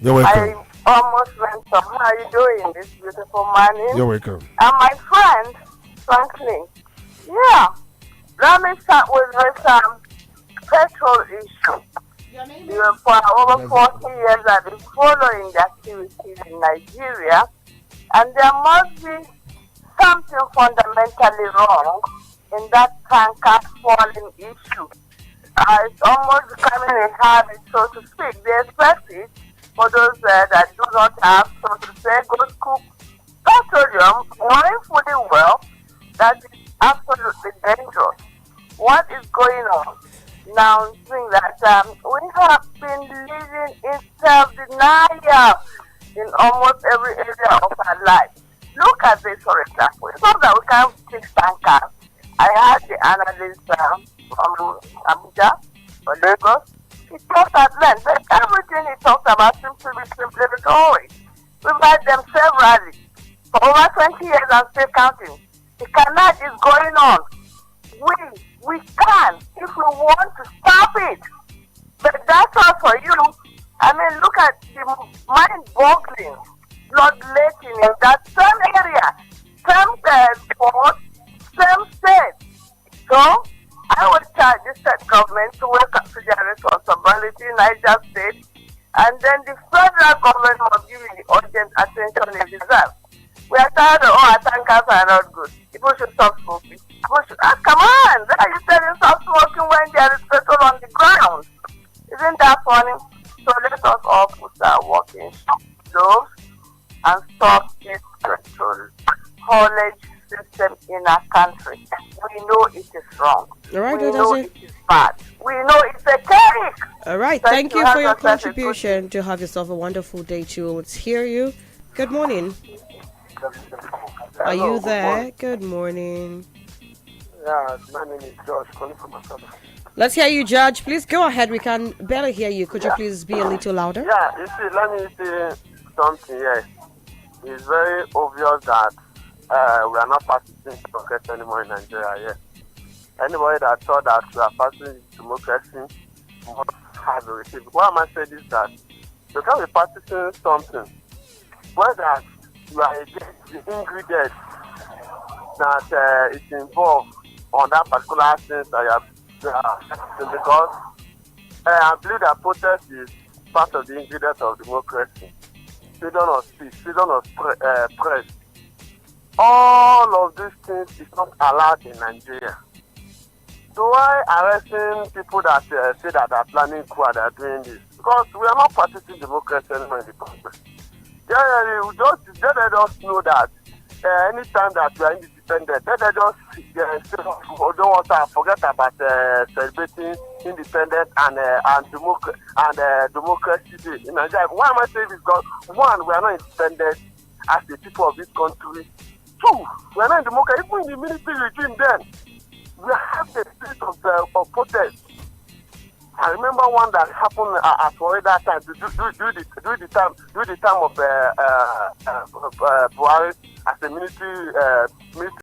[SPEAKER 7] You're welcome.
[SPEAKER 19] I almost went up. How are you doing this beautiful morning?
[SPEAKER 7] You're welcome.
[SPEAKER 19] And my friend, Franklin. Yeah. Let me start with this petrol issue. For over 40 years, I've been following the activities in Nigeria, and there must be something fundamentally wrong in that tanker falling issue. It's almost becoming a habit, so to speak. They expect it, For those that do not have, so to say, good cook petroleum, knowing fully well that is absolutely dangerous. What is going on? Now, seeing that we have been living in self-denial in almost every area of our life. Look at this, for example. It's not that we can't fix tankers. I had the analyst from Abuja or Lagos. He talked at length, but everything he talked about seems to be simply rhetoric. We've had them severally for over 20 years and still counting. The canal is going on. We can if we want to stop it. But that's all for you. I mean, look at the mind-boggling bloodletting in that same area, same sport, same state. So, I would charge the state government to wake up to their responsibility in Niger State, and then the federal government must give it the urgent attention it deserves. We are tired of our tankers are not good. People should stop smoking. People should, come on! Why are you telling stop smoking when there is petrol on the ground? Isn't that funny? So let us all put our working gloves and stop this petrol haulage system in our country. We know it is wrong.
[SPEAKER 5] All right,
[SPEAKER 19] we know it is bad. We know it's a cake.
[SPEAKER 5] All right, thank you for your contribution. To have yourself a wonderful day too. Let's hear you. Good morning. Are you there? Good morning.
[SPEAKER 20] Yeah, my name is George, calling from Asaba.
[SPEAKER 5] Let's hear you, Judge. Please go ahead. We can barely hear you. Could you please be a little louder?
[SPEAKER 20] Yeah, you see, let me say something here. It's very obvious that we are not practicing democracy anymore in Nigeria. Yeah. Anybody that thought that we are practicing democracy must have a receipt. Why am I saying this? That you can be practicing something whether you are against the ingredients that is involved on that particular thing that you are because I believe that protest is part of the ingredient of democracy. Freedom of speech, freedom of press. All of these things is not allowed in Nigeria. So why arresting people that say that they are planning coup and they are doing this? Because we are not practicing democracy anymore in the country. We let us know that anytime that we are independent, let us just don't want to forget about celebrating independence and democracy day in Nigeria. Why am I saying this? Because one, we are not independent as the people of this country. Two, we are not democratic. Even in the military regime, then we have the spirit of protest. I remember one that happened at Florida time during the time of Buhari as a military